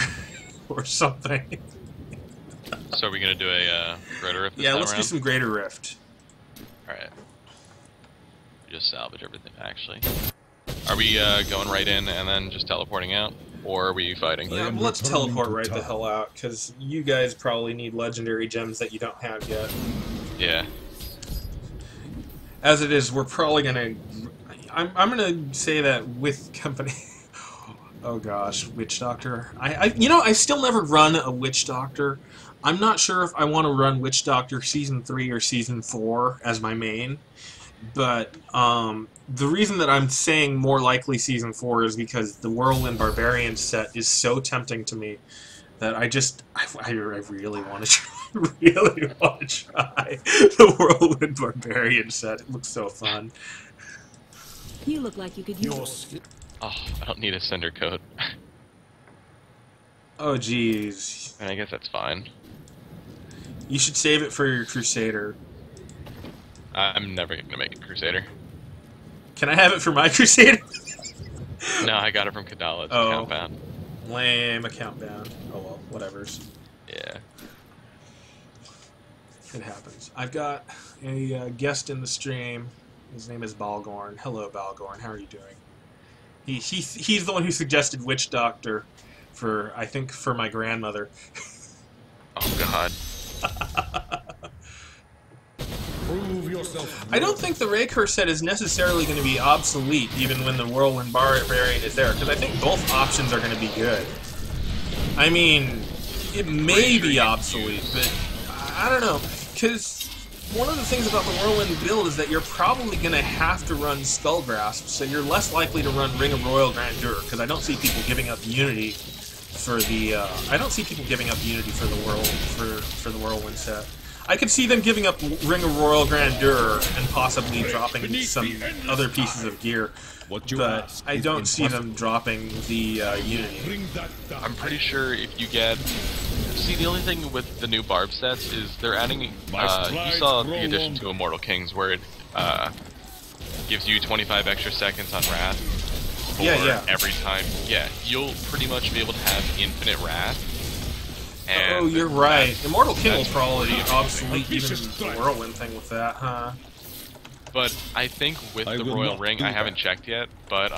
or something. So are we gonna do a Greater Rift this Yeah, time let's do around? some Greater Rift. Alright. Just salvage everything, actually. Are we going right in and then just teleporting out? Or are we fighting? Yeah, am let's returning teleport to right the town. hell out, because you guys probably need legendary gems that you don't have yet. Yeah. As it is, we're probably gonna... I'm gonna say that with company... Oh gosh, Witch Doctor. You know, I still never run a Witch Doctor. I'm not sure if I want to run Witch Doctor Season 3 or Season 4 as my main. But the reason that I'm saying more likely Season 4 is because the Whirlwind Barbarian set is so tempting to me that I really want to try, really want to try the Whirlwind Barbarian set. It looks so fun. You look like you could use it. Oh, I don't need a Cinder Coat. Oh jeez. And I guess that's fine. You should save it for your Crusader. I'm never gonna make a Crusader. Can I have it for my Crusader? No, I got it from Kadala. It's Oh. account bound. Lame, account bound. Oh well, whatevers. Yeah. It happens. I've got a guest in the stream. His name is Balgorn. Hello, Balgorn. How are you doing? He's the one who suggested Witch Doctor for, I think, for my grandmother. Oh god. Prove yourself. I don't think the Ray Curse set is necessarily going to be obsolete even when the Whirlwind Barbarian is there, because I think both options are going to be good. I mean, it may be obsolete, but I don't know, because one of the things about the Whirlwind build is that you're probably going to have to run Skull Grasp, so you're less likely to run Ring of Royal Grandeur, because I don't see people giving up Unity for the I don't see people giving up Unity for the the Whirlwind set. I could see them giving up Ring of Royal Grandeur and possibly dropping some other pieces of gear, What you but ask I is don't see them impossible. dropping the Unity. Bring that down. I'm pretty sure if you get... See, the only thing with the new Barb sets is they're adding... you saw the addition to Immortal Kings where it gives you 25 extra seconds on Wrath for Yeah. every time. Yeah, you'll pretty much be able to have infinite Wrath. And Oh, you're right. Immortal King will that's probably pretty obsolete even ambitious the Whirlwind thing with that, huh? But I think with I the will Royal not Ring, do I haven't that. checked yet, but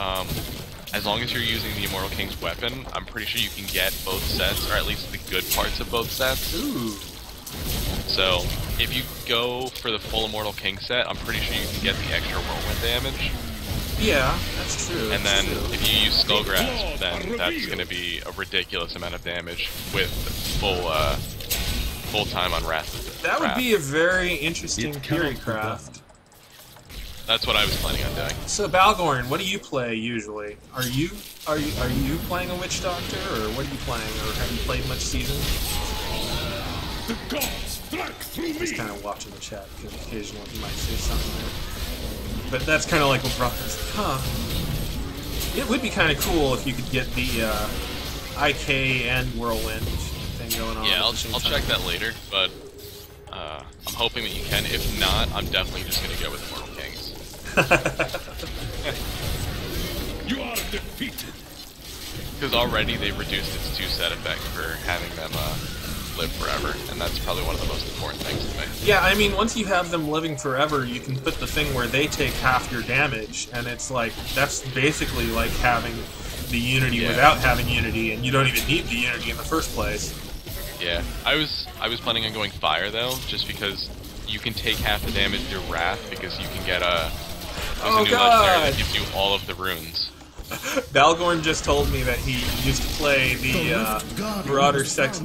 as long as you're using the Immortal King's weapon, I'm pretty sure you can get both sets, or at least the good parts of both sets. Ooh. So, if you go for the full Immortal King set, I'm pretty sure you can get the extra Whirlwind damage. Yeah, that's true. And that's then, true. if you use Skull Grasp, then that's going to be a ridiculous amount of damage with full time on Wrath. That would Wrath. be a very interesting It cannot theory be craft. That's what I was planning on doing. So Balgorn, what do you play usually? Are you playing a Witch Doctor, or what are you playing, or have you played much season? The gods flank through Just me. kind of watching the chat because occasionally he might say something there. But that's kind of like what Brock is. Huh. It would be kind of cool if you could get the IK and Whirlwind thing going on. Yeah, at I'll the same check time. that later, but I'm hoping that you can. If not, I'm definitely just going to go with Immortal Kings. You are defeated. Because already they reduced its 2-set effect for having them live forever, and that's probably one of the most important things to me. Yeah, I mean, once you have them living forever, you can put the thing where they take half your damage, and it's like, that's basically like having the Unity Yeah. without having Unity, and you don't even need the Unity in the first place. Yeah, I was planning on going Fire though, just because you can take half the damage through Wrath, because you can get there's Oh, a new God. legendary that gives you all of the runes. Balgorn just told me that he used to play the Marauder Sex...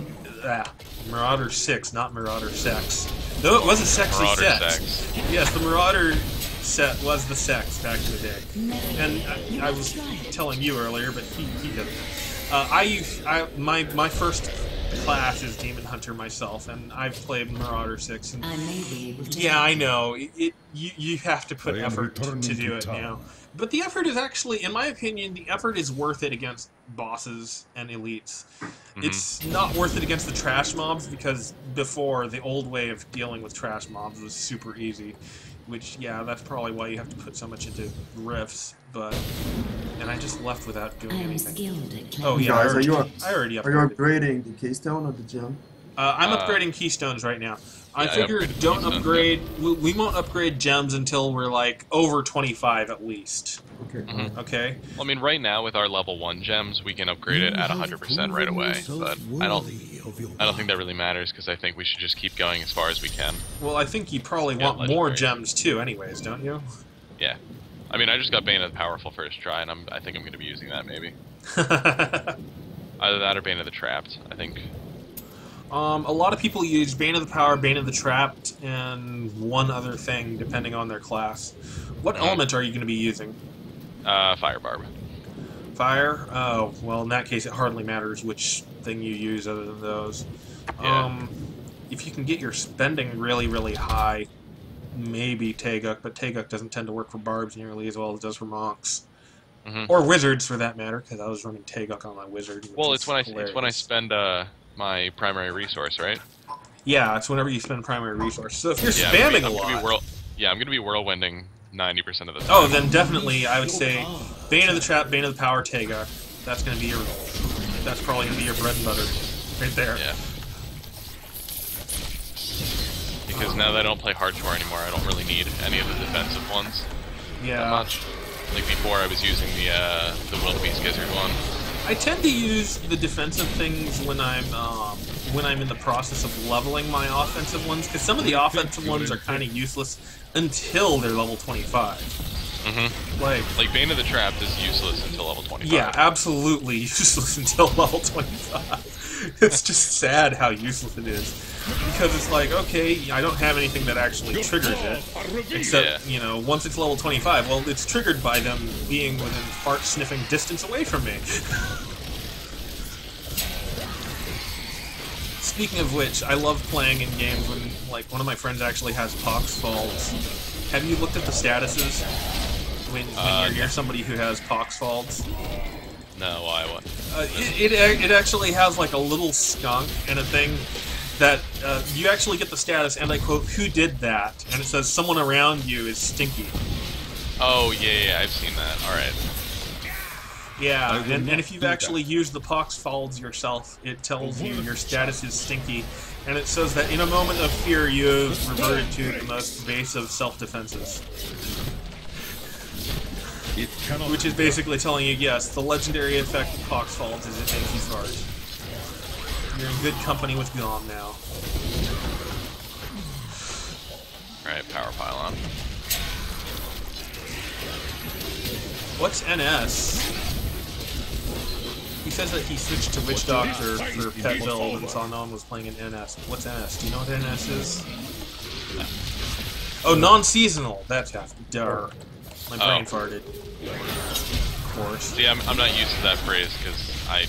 Marauder 6, not Marauder Sex. Though it was a sexy Marauder set. Sex. Yes, the Marauder set was the sex back in the day. And I was telling you earlier, but he doesn't. My first class is Demon Hunter myself, and I've played Marauder 6. And I may be able to. yeah, I know. You have to put I am effort to returning do to it town. now. But the effort is actually, in my opinion, the effort is worth it against bosses and elites. It's not worth it against the trash mobs, because before, the old way of dealing with trash mobs was super easy. Which, yeah, that's probably why you have to put so much into Grifts, but... And I just left without I doing am anything. skilled at Oh, killing. yeah, Guys, I already Are you upgraded. upgrading the keystone or the gem? I'm upgrading Keystones right now. I Yeah, I figure upgraded don't Keystones, upgrade... We won't upgrade gems until we're, like, over 25 at least. Okay. Okay? Well, I mean, right now with our level 1 gems, we can upgrade it at 100% right away. But I don't think that really matters, because I think we should just keep going as far as we can. Well, I think you probably Yeah, want more legendary. gems too, anyways, don't you? Yeah. I mean, I just got Bane of the Powerful first try, and I think I'm going to be using that, maybe. Either that or Bane of the Trapped, I think. A lot of people use Bane of the Power, Bane of the Trapped, and one other thing, depending on their class. What element are you going to be using? Fire Barb. Fire? Oh, well, in that case, it hardly matters which thing you use other than those. Yeah. If you can get your spending really, really high, maybe Taeguk, but Taeguk doesn't tend to work for barbs nearly as well as it does for monks. Or wizards, for that matter, because I was running Taeguk on my wizard. Well, it's when I spend my primary resource, right? Yeah, it's whenever you spend primary resource. So if you're Yeah, spamming I'm a gonna lot... I'm going to be whirlwinding 90% of the time. Oh, then definitely, I would say Bane of the Trap, Bane of the Power, Taeguk. That's going to be your... That's probably going to be your bread and butter. Right there. Yeah. Because now that I don't play hardcore anymore, I don't really need any of the defensive ones that Yeah. much. Like before, I was using the Wildebeest Gizzard one. I tend to use the defensive things when I'm in the process of leveling my offensive ones, because some of the offensive ones are kind of useless until they're level 25. Like Bane of the Trapped is useless until level 25. Yeah, absolutely useless until level 25. It's just sad how useless it is. Because it's like, okay, I don't have anything that actually triggers it. Except, you know, once it's level 25, well, it's triggered by them being within fart-sniffing distance away from me. Speaking of which, I love playing in games when, like, one of my friends actually has pox faults. Have you looked at the statuses when you're near somebody who has pox faults? No, why? What? It actually has, like, a little skunk and a thing that you actually get the status, and I quote, "Who did that?" And it says, "Someone around you is stinky." Oh, yeah, I've seen that. Alright. Yeah, and if you've actually used the pox folds yourself, it tells you your status is stinky, and it says that in a moment of fear you have reverted to the most basic self-defenses. Which is basically telling you, yes, the legendary effect of pox folds is it makes you fart. You're in good company with Gom now. Alright, power pylon. What's NS? He says that he switched to Witch Doctor for pet build and saw no one was playing in NS. What's NS? Do you know what NS is? Oh, non-seasonal. That's half. Duh. My brain farted. Of course. See, I'm not used to that phrase because I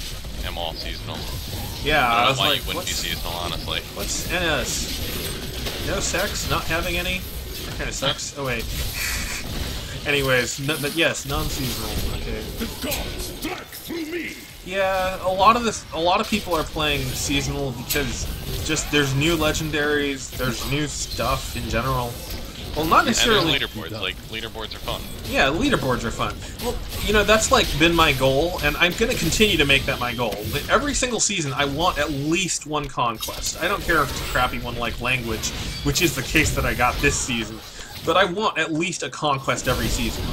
am all seasonal. Yeah, I I don't was know why like, you wouldn't be seasonal, honestly. what's NS? No sex? Not having any? That kind of sucks. Oh, wait. Anyways, but yes, non-seasonal. Okay. The gods strike through me. Yeah, a lot of people are playing seasonal because just there's new legendaries, there's new stuff in general. Well, not necessarily. And there's leaderboards. Like leaderboards are fun. Yeah, leaderboards are fun. Well, you know, that's like been my goal, and I'm going to continue to make that my goal. Every single season, I want at least one conquest. I don't care if it's a crappy one like Language, which is the case that I got this season, but I want at least a conquest every season.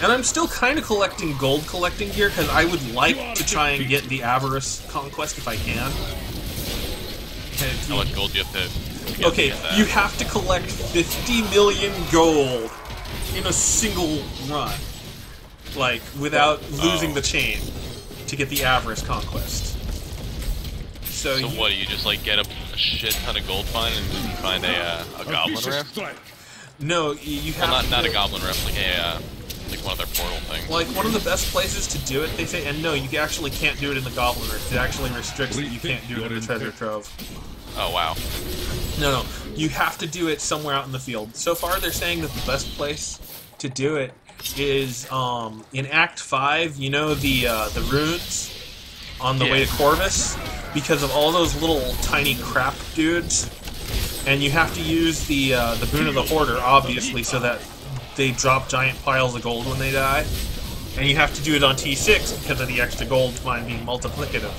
And I'm still kind of collecting gold collecting gear, because I would like to try and get the Avarice conquest if I can. How much gold do you have to get Okay, to get that? you have to collect 50 million gold in a single run. Like, without losing the chain to get the Avarice conquest. So what, you just like get a shit ton of gold find and then you find a goblin Vicious rift? strike. No, you have Well, not to... a goblin rift, like like one of their portal things. Like, one of the best places to do it, they say, and no, you actually can't do it in the Goblin Rift. It actually restricts that you can't do it in the Treasure Trove. Oh, wow. No, you have to do it somewhere out in the field. So far, they're saying that the best place to do it is in Act 5, you know, the runes on the way to Corvus? Because of all those little tiny crap dudes. And you have to use the Boon of the Hoarder, obviously, so that they drop giant piles of gold when they die. And you have to do it on T6 because of the extra gold mine being multiplicative.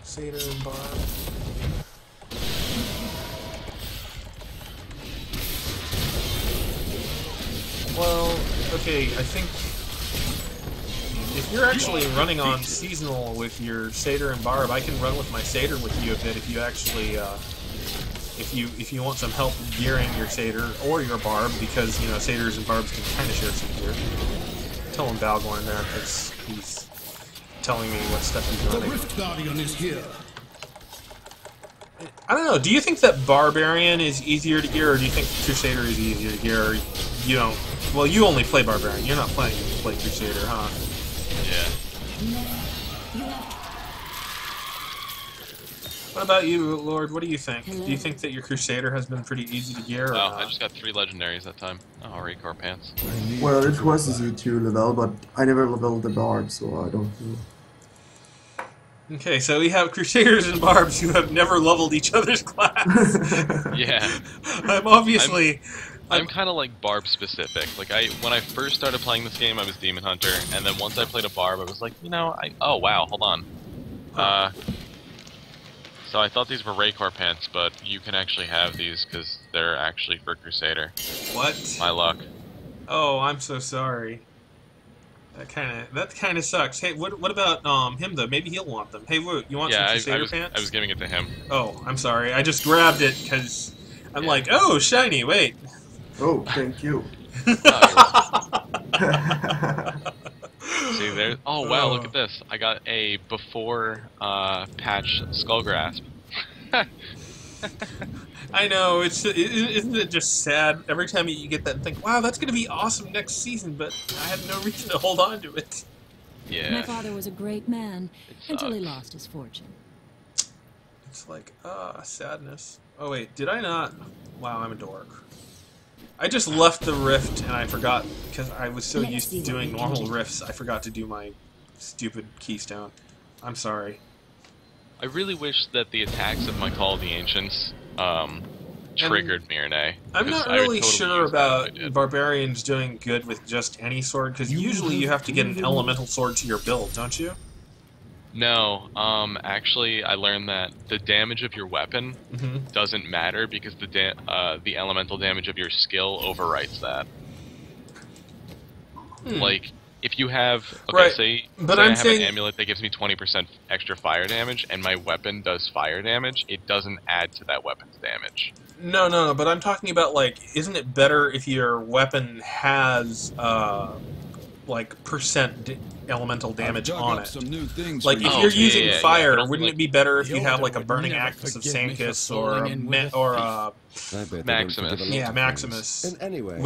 Satyr and Barb. Well, okay, I think if you're actually running on seasonal with your Satyr and Barb, I can run with my Satyr with you a bit if you actually, if you want some help gearing your Satyr or your Barb, because, you know, Satyrs and Barbs can kind of share some gear. Tell him Balgorn there, because he's telling me what stuff he's running. The Rift Guardian is here. I don't know, do you think that Barbarian is easier to gear, or do you think Crusader is easier to gear, or you don't? Well, you only play Barbarian, you're not playing Crusader, huh? Yeah. What about you, Lord? What do you think? Do you think that your Crusader has been pretty easy to gear, or Oh, not? I just got 3 legendaries that time. Oh, Raycor pants. Well, it was easy to level, but I never leveled the Barb, so I don't know. Okay, so we have Crusaders and Barbs who have never leveled each other's class. Yeah. I'm I'm kind of like Barb specific. Like when I first started playing this game, I was Demon Hunter, and then once I played a Barb, I was like, you know, oh wow, hold on. So I thought these were Raycor pants, but you can actually have these because they're actually for Crusader. What? My luck. Oh, I'm so sorry. That kind of sucks. Hey, what about him though? Maybe he'll want them. Hey, Woot, you want some Crusader pants? I was giving it to him. Oh, I'm sorry. I just grabbed it because I'm like, oh, shiny. Wait. Oh, thank you. See there. Oh wow, look at this. I got a before patch Skullgrasp. I know, isn't it just sad every time you get that and think, wow, that's going to be awesome next season, but I have no reason to hold on to it. Yeah. My father was a great man until he lost his fortune. It's like, sadness. Oh wait, did I not? Wow, I'm a dork. I just left the rift and I forgot, because I was so used to doing normal rifts, I forgot to do my stupid keystone. I'm sorry. I really wish that the attacks of my Call of the Ancients triggered Mirne. I'm not really sure about Barbarians doing good with just any sword, because usually you have to get an elemental sword to your build, don't you? No, actually I learned that the damage of your weapon doesn't matter because the elemental damage of your skill overwrites that. Like, if you have, say I have an amulet that gives me 20% extra fire damage, and my weapon does fire damage, it doesn't add to that weapon's damage. No, but I'm talking about, like, isn't it better if your weapon has, like, percent elemental damage on it? Like, if you're using fire, wouldn't it be better if you have, like, a Burning Axe of Sancus or a Maximus? Yeah, Maximus. And anyway,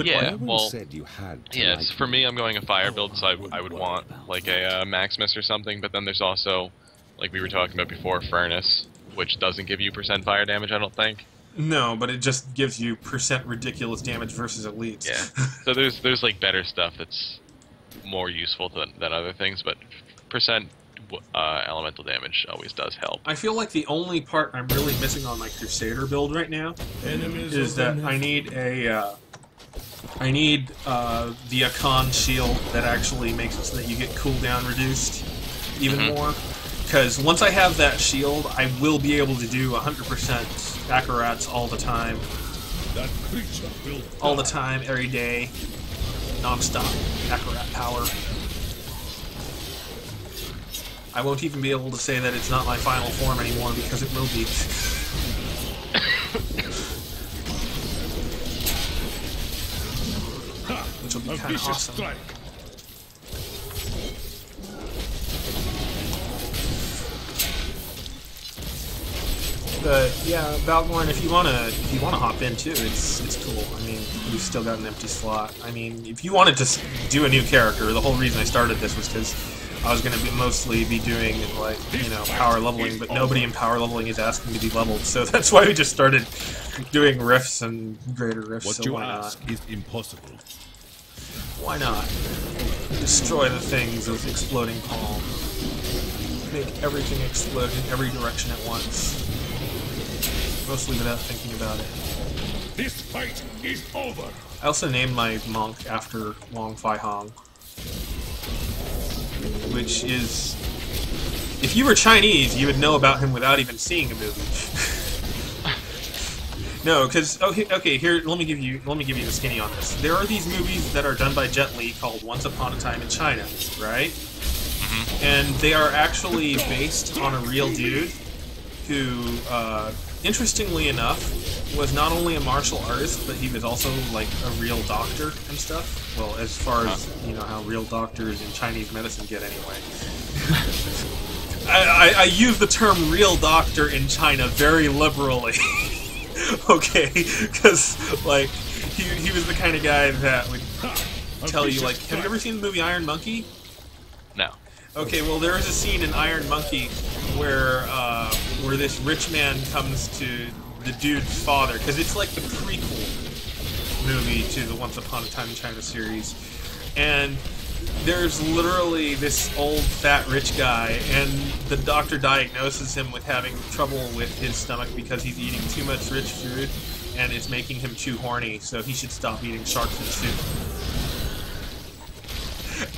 yes, for me, I'm going a fire build, so I would want, like, a Maximus or something, but then there's also, like we were talking about before, Furnace, which doesn't give you percent fire damage, I don't think. No, but it just gives you percent ridiculous damage versus elites. Yeah, so there's like better stuff that's more useful than other things, but percent elemental damage always does help. I feel like the only part I'm really missing on my Crusader build right now is that I need the Akan shield that actually makes it so that you get cooldown reduced even more. Because once I have that shield, I will be able to do 100% Acrorats all the time. All the time, every day. Non-stop Acrorat power. I won't even be able to say that it's not my final form anymore, because it will be. Which will be kind of awesome. But yeah, Valgorn, if you wanna hop in too, it's cool. I mean, we've still got an empty slot. I mean, if you wanted to do a new character, the whole reason I started this was because I was gonna mostly be doing like, you know, power leveling, but nobody in power leveling is asking to be leveled, so that's why we just started doing rifts and greater rifts. What so you why ask not? is impossible. Why not? Destroy the things with exploding palm. Make everything explode in every direction at once. Mostly without thinking about it. This fight is over. I also named my monk after Wong Fai Hong. Which is... If you were Chinese, you would know about him without even seeing a movie. No, because okay, here let me give you the skinny on this. There are these movies that are done by Jet Li called Once Upon a Time in China, right? And they are actually based on a real dude who, interestingly enough, was not only a martial artist, but he was also like a real doctor and stuff. Well, as far as you know, how real doctors in Chinese medicine get anyway. I use the term "real doctor" in China very liberally. Okay, because like he was the kind of guy that would tell you like, have you ever seen the movie Iron Monkey? No. Okay, well there is a scene in Iron Monkey where this rich man comes to the dude's father, because it's like the prequel movie to the Once Upon a Time in China series, and there's literally this old fat rich guy, and the doctor diagnoses him with having trouble with his stomach because he's eating too much rich food and it's making him too horny, so he should stop eating shark fin soup.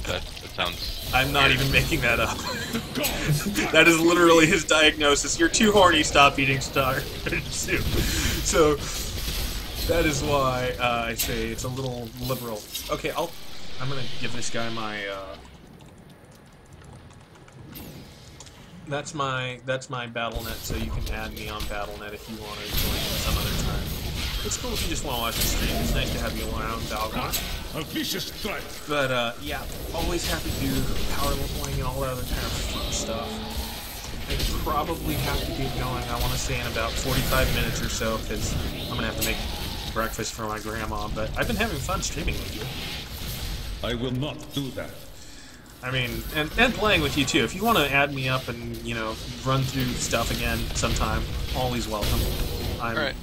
That sounds... I'm not even making that up. That is literally his diagnosis. You're too horny, stop eating shark fin soup. So, that is why I say it's a little liberal. Okay, I'm gonna give this guy my, That's my BattleNet, so you can add me on BattleNet if you want to join me some other time. It's cool if you just want to watch the stream. It's nice to have you around, Valgorn. A vicious strike. But, yeah, always happy to do power leveling and all that other kind of fun stuff. I probably have to get going, I want to say in about 45 minutes or so, because I'm gonna have to make breakfast for my grandma, but I've been having fun streaming with you. I will not do that. I mean, and playing with you too. If you want to add me up and, you know, run through stuff again sometime, always welcome. I'm Alright.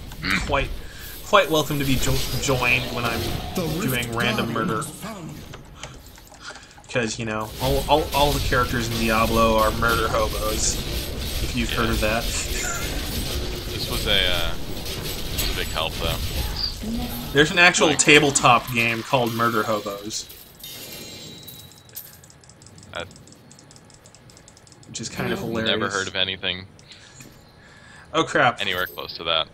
quite welcome to be joined when I'm doing random murder. Because, you know, all the characters in Diablo are murder hobos, if you've heard of that. This was a big help, though. There's an actual tabletop game called Murder Hobos. Which is kind of hilarious. Never heard of anything Oh crap. anywhere close to that.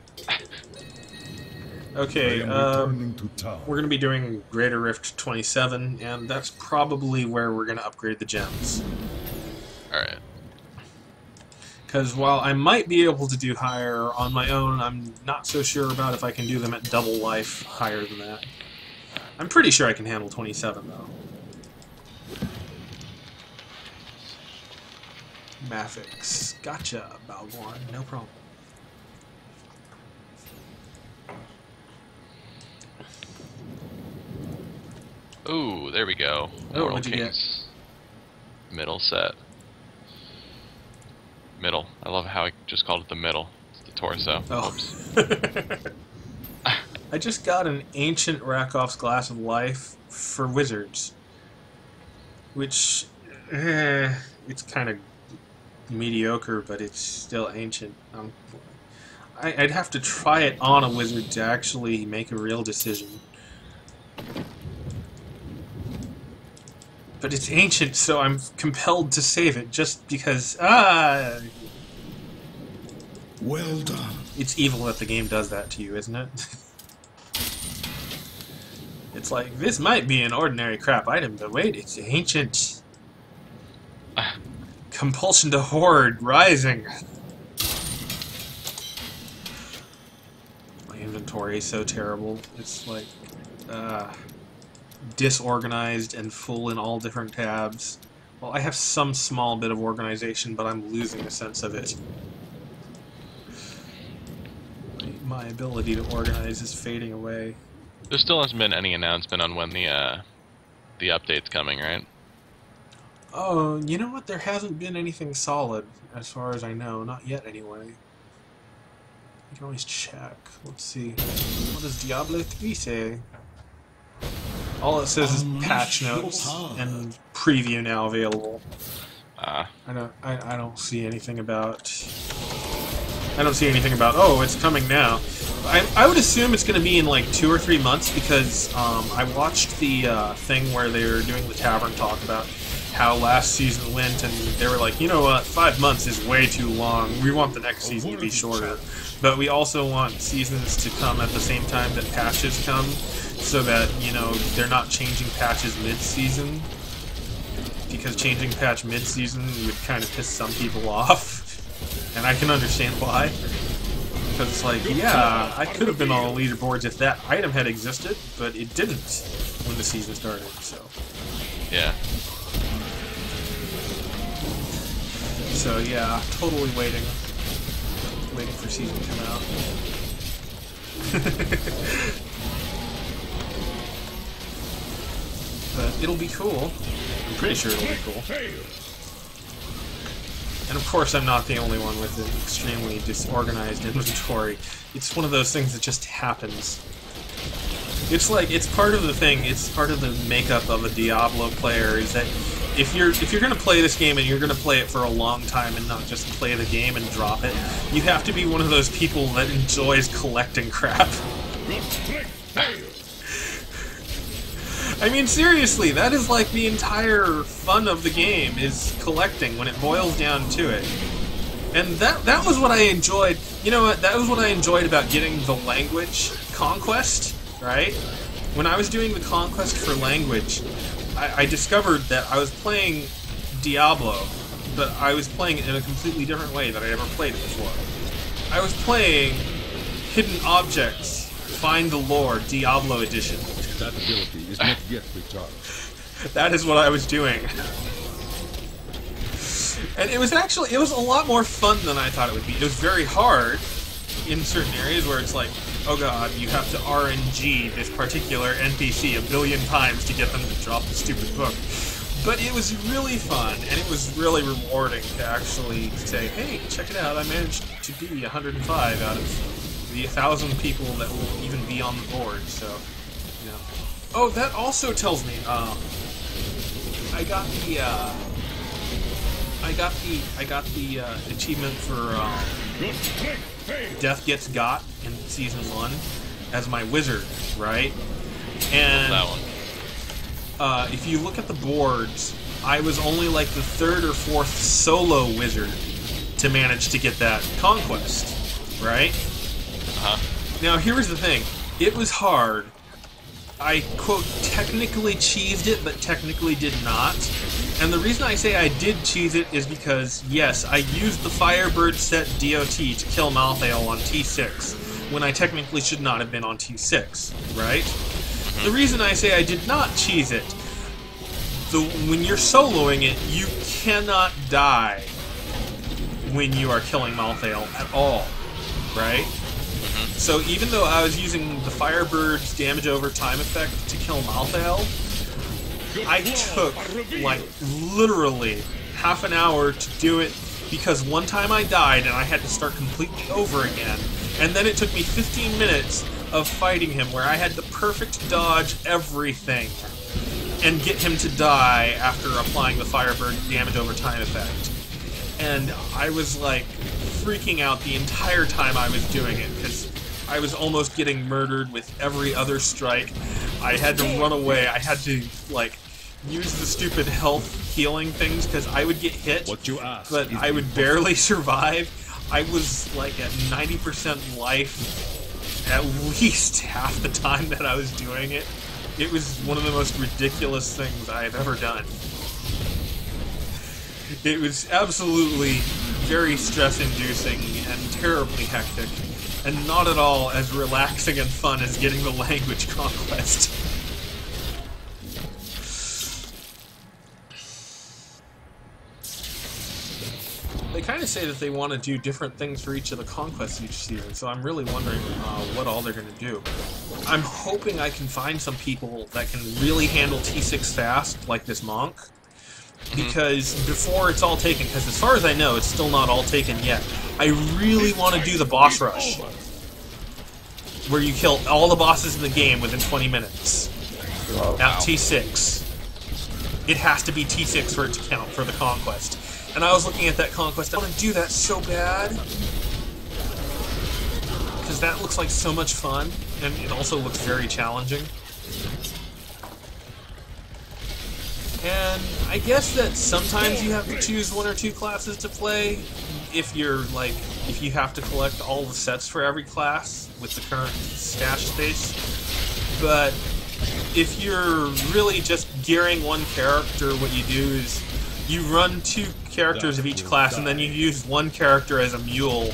Okay, I am returning to town. we're going to be doing Greater Rift 27, and that's probably where we're going to upgrade the gems. Alright. Because while I might be able to do higher on my own, I'm not so sure about if I can do them at double life higher than that. I'm pretty sure I can handle 27, though. Mathix. Gotcha, Balgorn. No problem. Ooh, there we go. Oh, Mortal what'd you get? Kings. Middle set. Middle. I love how I just called it the middle. It's the torso. Oh. Oops. I just got an Ancient Rakov's Glass of Life for Wizards. Which, it's kind of mediocre, but it's still ancient. I'd have to try it on a wizard to actually make a real decision. But it's ancient, so I'm compelled to save it just because, Well done. it's evil that the game does that to you, isn't it? It's like, this might be an ordinary crap item, but wait, it's ancient. Compulsion to hoard, rising. My inventory is so terrible. It's like, disorganized and full in all different tabs. Well, I have some small bit of organization, but I'm losing a sense of it. my ability to organize is fading away. There still hasn't been any announcement on when the update's coming, right? Oh, you know what? There hasn't been anything solid, as far as I know. Not yet, anyway. You can always check. Let's see. What does Diablo 3 say? All it says is patch notes and preview now available. I don't see anything about. I don't see anything about. Oh, it's coming now. I would assume it's going to be in like 2 or 3 months because I watched the thing where they were doing the tavern talk about how last season went, and they were like, you know what, 5 months is way too long. We want the next season to be shorter, but we also want seasons to come at the same time that patches come, so that, you know, they're not changing patches mid-season, because changing patch mid-season would kind of piss some people off, and I can understand why. Because it's like, yeah, I could have been on the leaderboards if that item had existed, but it didn't when the season started, so. Yeah. So yeah, totally waiting for season to come out. But it'll be cool. I'm pretty sure it'll be cool. And of course I'm not the only one with an extremely disorganized inventory. It's one of those things that just happens. It's like, it's part of the thing, it's part of the makeup of a Diablo player, is that if you're gonna play this game and you're gonna play it for a long time and not just play the game and drop it, you have to be one of those people that enjoys collecting crap. I mean, seriously, that is like the entire fun of the game, is collecting when it boils down to it. And that was what I enjoyed. You know what? That was what I enjoyed about getting the language conquest, right? When I was doing the conquest for language, I discovered that I was playing Diablo, but I was playing it in a completely different way than I ever played it before. I was playing Hidden Objects, Find the Lore, Diablo Edition. That ability is not yet recharged. That is what I was doing. And it was a lot more fun than I thought it would be. It was very hard in certain areas where it's like, oh god, you have to RNG this particular NPC a billion times to get them to drop the stupid book. But it was really fun, and it was really rewarding to actually say, hey, check it out, I managed to be 105 out of the 1,000 people that will even be on the board, so, you know. Oh, that also tells me, I got the achievement for, Death Gets Got in Season 1 as my wizard, right? And that one. If you look at the boards, I was only like the 3rd or 4th solo wizard to manage to get that conquest, right? Uh-huh. Now, here's the thing. It was hard. I, quote, technically cheesed it, but technically did not. And the reason I say I did cheese it is because, yes, I used the Firebird set DOT to kill Malthael on T6, when I technically should not have been on T6, right? The reason I say I did not cheese it, when you're soloing it, you cannot die when you are killing Malthael at all, right? So even though I was using the Firebird's damage over time effect to kill Malthael, I took, like, literally half an hour to do it because one time I died and I had to start completely over again. And then it took me 15 minutes of fighting him where I had to perfect dodge everything and get him to die after applying the Firebird damage over time effect. And I was, like, freaking out the entire time I was doing it because I was almost getting murdered with every other strike. I had to run away. I had to, like, use the stupid health healing things because I would get hit, but I would barely survive. I was, like, at 90% life at least half the time that I was doing it. It was one of the most ridiculous things I've ever done. It was absolutely very stress-inducing and terribly hectic, and not at all as relaxing and fun as getting the language conquest. they kind of say that they want to do different things for each of the conquests each season, so I'm really wondering what all they're going to do. I'm hoping I can find some people that can really handle T6 fast, like this monk, because before it's all taken, because as far as I know, it's still not all taken yet, I really want to do the boss rush, where you kill all the bosses in the game within 20 minutes. At T6. It has to be T6 for it to count for the conquest. And I was looking at that conquest. I want to do that so bad. Because that looks like so much fun. And it also looks very challenging. And I guess that sometimes you have to choose one or two classes to play. If you're like, if you have to collect all the sets for every class with the current stash space. But if you're really just gearing one character, what you do is you run 2 characters of each class, and then you use one character as a mule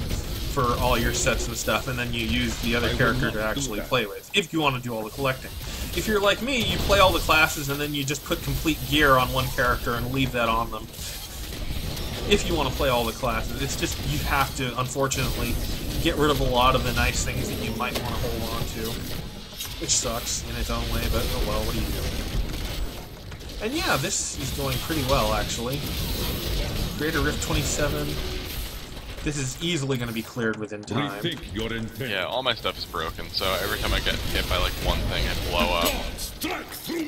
for all your sets and stuff, and then you use the other character to actually play with, if you want to do all the collecting. If you're like me, you play all the classes, and then you just put complete gear on one character and leave that on them. If you want to play all the classes, it's just you have to, unfortunately, get rid of a lot of the nice things that you might want to hold on to. Which sucks in its own way, but oh well, what do you do? And yeah, this is going pretty well, actually. Greater Rift 27. This is easily going to be cleared within time. Yeah, all my stuff is broken, so every time I get hit by like one thing, I blow up.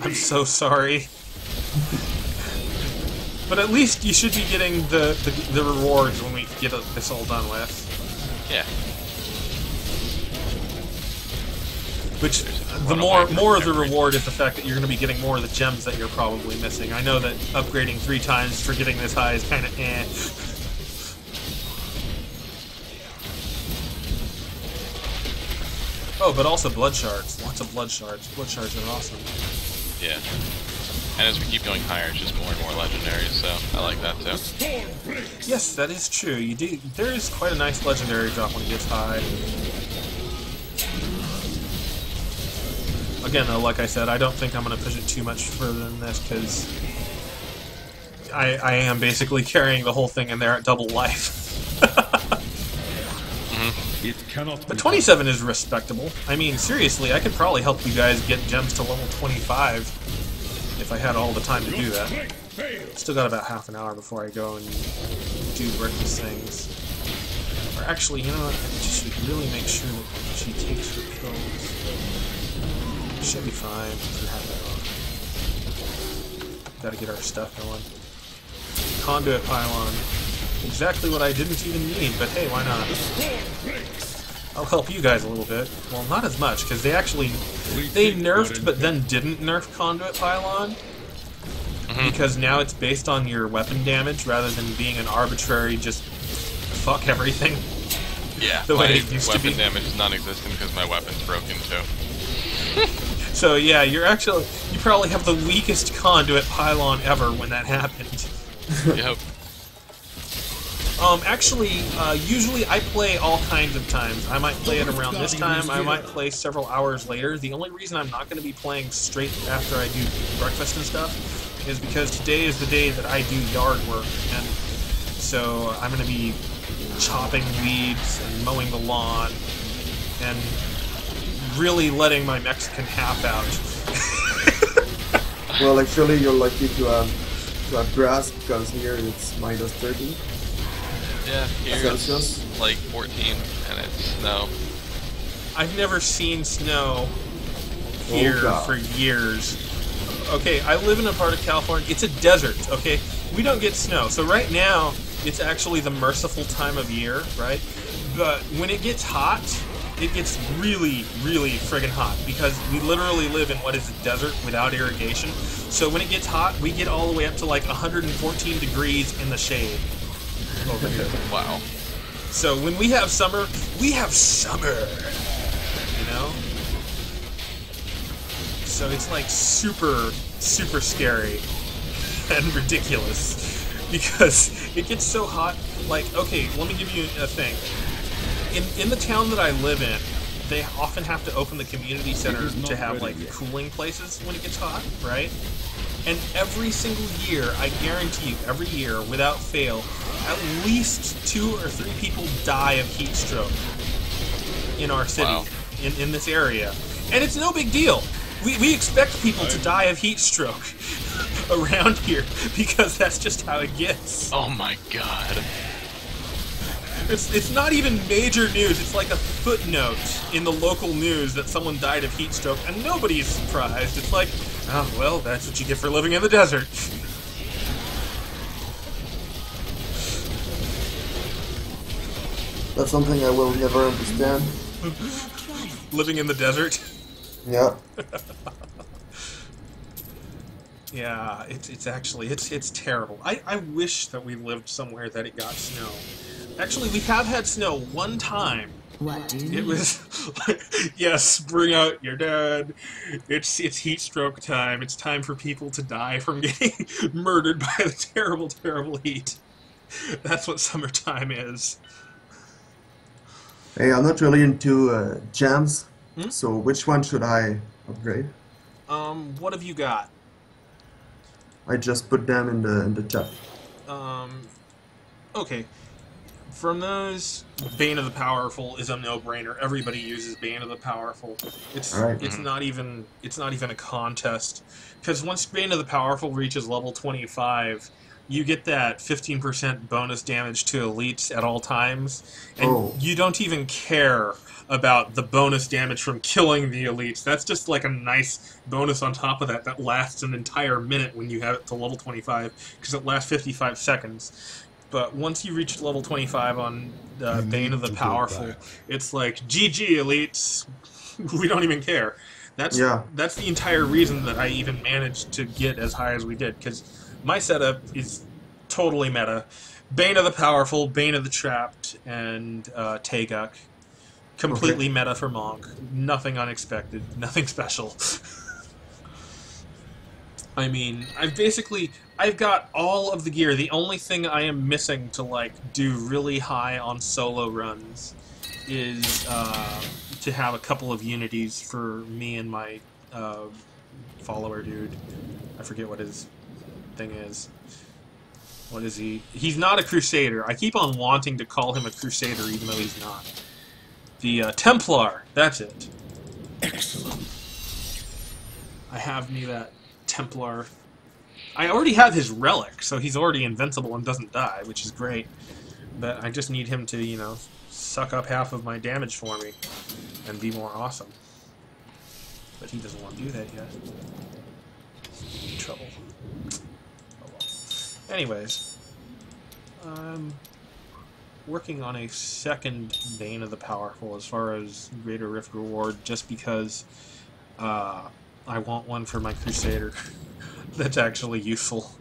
I'm so sorry. But at least you should be getting the rewards when we get this all done with. Yeah. Which, the more of the reward is the fact that you're going to be getting more of the gems that you're probably missing. I know that upgrading 3 times for getting this high is kind of eh. Oh, but also blood shards. Lots of blood shards. Blood shards are awesome. Yeah. And as we keep going higher, it's just more and more legendaries, so I like that too. Yes, that is true. You do. There is quite a nice legendary drop when it gets high. Again, though, like I said, I don't think I'm going to push it too much further than this, because I am basically carrying the whole thing in there at double life. It cannot But 27 is respectable. I mean, seriously, I could probably help you guys get gems to level 25 if I had all the time to do that. Still got about half an hour before I go and do breakfast things. Or actually, you know what? I should really make sure that she takes her pills. Should be fine to have that on. Gotta get our stuff going. Conduit pylon. Exactly what I didn't even need, but hey, why not? I'll help you guys a little bit. Well, not as much, because they actually... They nerfed, but then didn't nerf Conduit Pylon. Because now it's based on your weapon damage, rather than being an arbitrary, just fuck everything. Yeah, the way it used to be. Weapon damage is non-existent because my weapon's broken, too. So yeah, you probably have the weakest Conduit Pylon ever when that happened. Yep. Actually, usually I play all kinds of times. I might play it around this time, I might play several hours later. The only reason I'm not going to be playing straight after I do breakfast and stuff is because today is the day that I do yard work, and so I'm going to be chopping weeds and mowing the lawn, and really letting my Mexican half out. Well, actually, you're lucky to have grass, because here it's -30. Yeah, here Celsius. it's like 14 and it's snow. I've never seen snow here for years. Okay, I live in a part of California. It's a desert, okay? We don't get snow. So right now, it's actually the merciful time of year, right? But when it gets hot, it gets really, really friggin' hot, because we literally live in what is a desert without irrigation. So when it gets hot, we get all the way up to like 114 degrees in the shade over here. Wow. So when we have summer, we have summer, you know? So it's like super, super scary and ridiculous, because it gets so hot. Like, okay, let me give you a thing. In the town that I live in, they often have to open the community center to have like cooling places when it gets hot, right? And every single year, I guarantee you, every year, without fail, at least 2 or 3 people die of heat stroke in our city, Wow. in this area. And it's no big deal. We expect people to die of heat stroke around here, because that's just how it gets. Oh my god. It's not even major news. It's like a footnote in the local news that someone died of heat stroke, and nobody's surprised. It's like, oh, well, that's what you get for living in the desert. That's something I will never understand. Living in the desert. Yeah. Yeah, it's actually it's terrible. I wish that we lived somewhere that it got snow. Actually, we have had snow one time. What do you It need? was yes, bring out your dad. It's heat stroke time. It's time for people to die from getting murdered by the terrible, terrible heat. That's what summertime is. Hey, I'm not really into gems, Hmm? so which one should I upgrade? What have you got? I just put them in the chat. Okay. From those, Bane of the Powerful is a no-brainer. Everybody uses Bane of the Powerful. Alright. It's not even a contest, because once Bane of the Powerful reaches level 25, you get that 15% bonus damage to elites at all times, and you don't even care about the bonus damage from killing the elites. That's just like a nice bonus on top of that lasts an entire minute when you have it to level 25, because it lasts 55 seconds. But once you reach level 25 on Bane of the Powerful, it's like, GG, elites. We don't even care. That's the entire reason that I even managed to get as high as we did, because my setup is totally meta. Bane of the Powerful, Bane of the Trapped, and Taeguk. Completely meta for Monk. Nothing unexpected. Nothing special. I mean, I've got all of the gear. The only thing I am missing to, like, do really high on solo runs is to have a couple of unities for me and my follower dude. I forget what his thing is. What is he? He's not a Crusader. I keep on wanting to call him a Crusader even though he's not. The Templar. That's it. Excellent. I have me that Templar. I already have his relic, so he's already invincible and doesn't die, which is great. But I just need him to, you know, suck up half of my damage for me and be more awesome. But he doesn't want to do that yet. Trouble. Oh well. Anyways, I'm working on a second Bane of the Powerful as far as Greater Rift reward, just because I want one for my Crusader that's actually useful.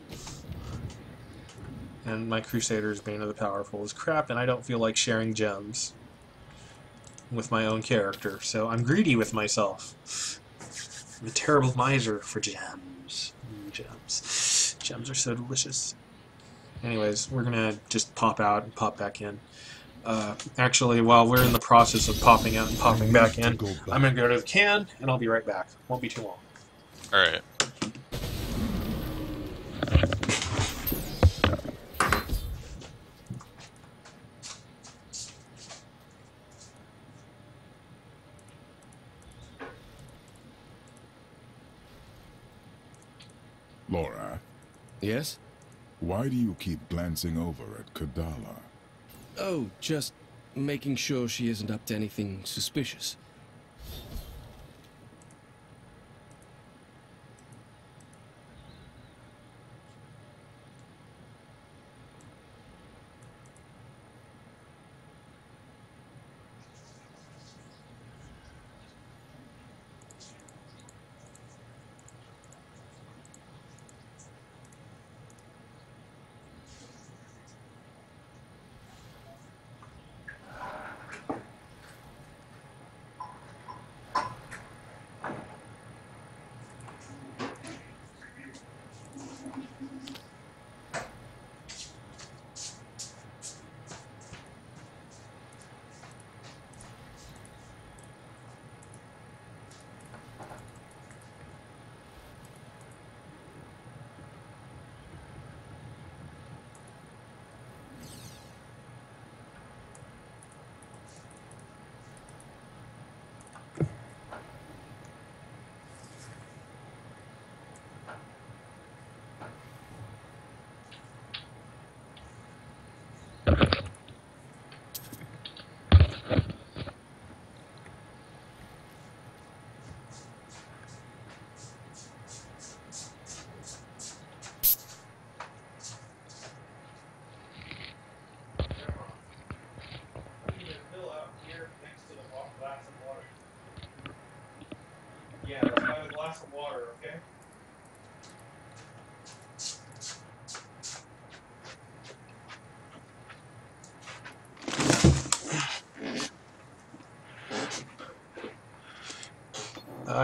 And my Crusader's Bane of the Powerful is crap, and I don't feel like sharing gems with my own character, so I'm greedy with myself. I'm a terrible miser for gems. Gems. Gems are so delicious. Anyways, we're gonna just pop out and pop back in. Actually, while we're in the process of popping out and popping back in, I'm gonna go to the can, and I'll be right back. Won't be too long. Alright. Laura, Yes? why do you keep glancing over at Kadala? Oh, just making sure she isn't up to anything suspicious.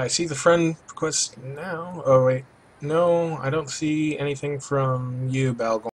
I see the friend request now. Oh, wait. No, I don't see anything from you, Balgorn.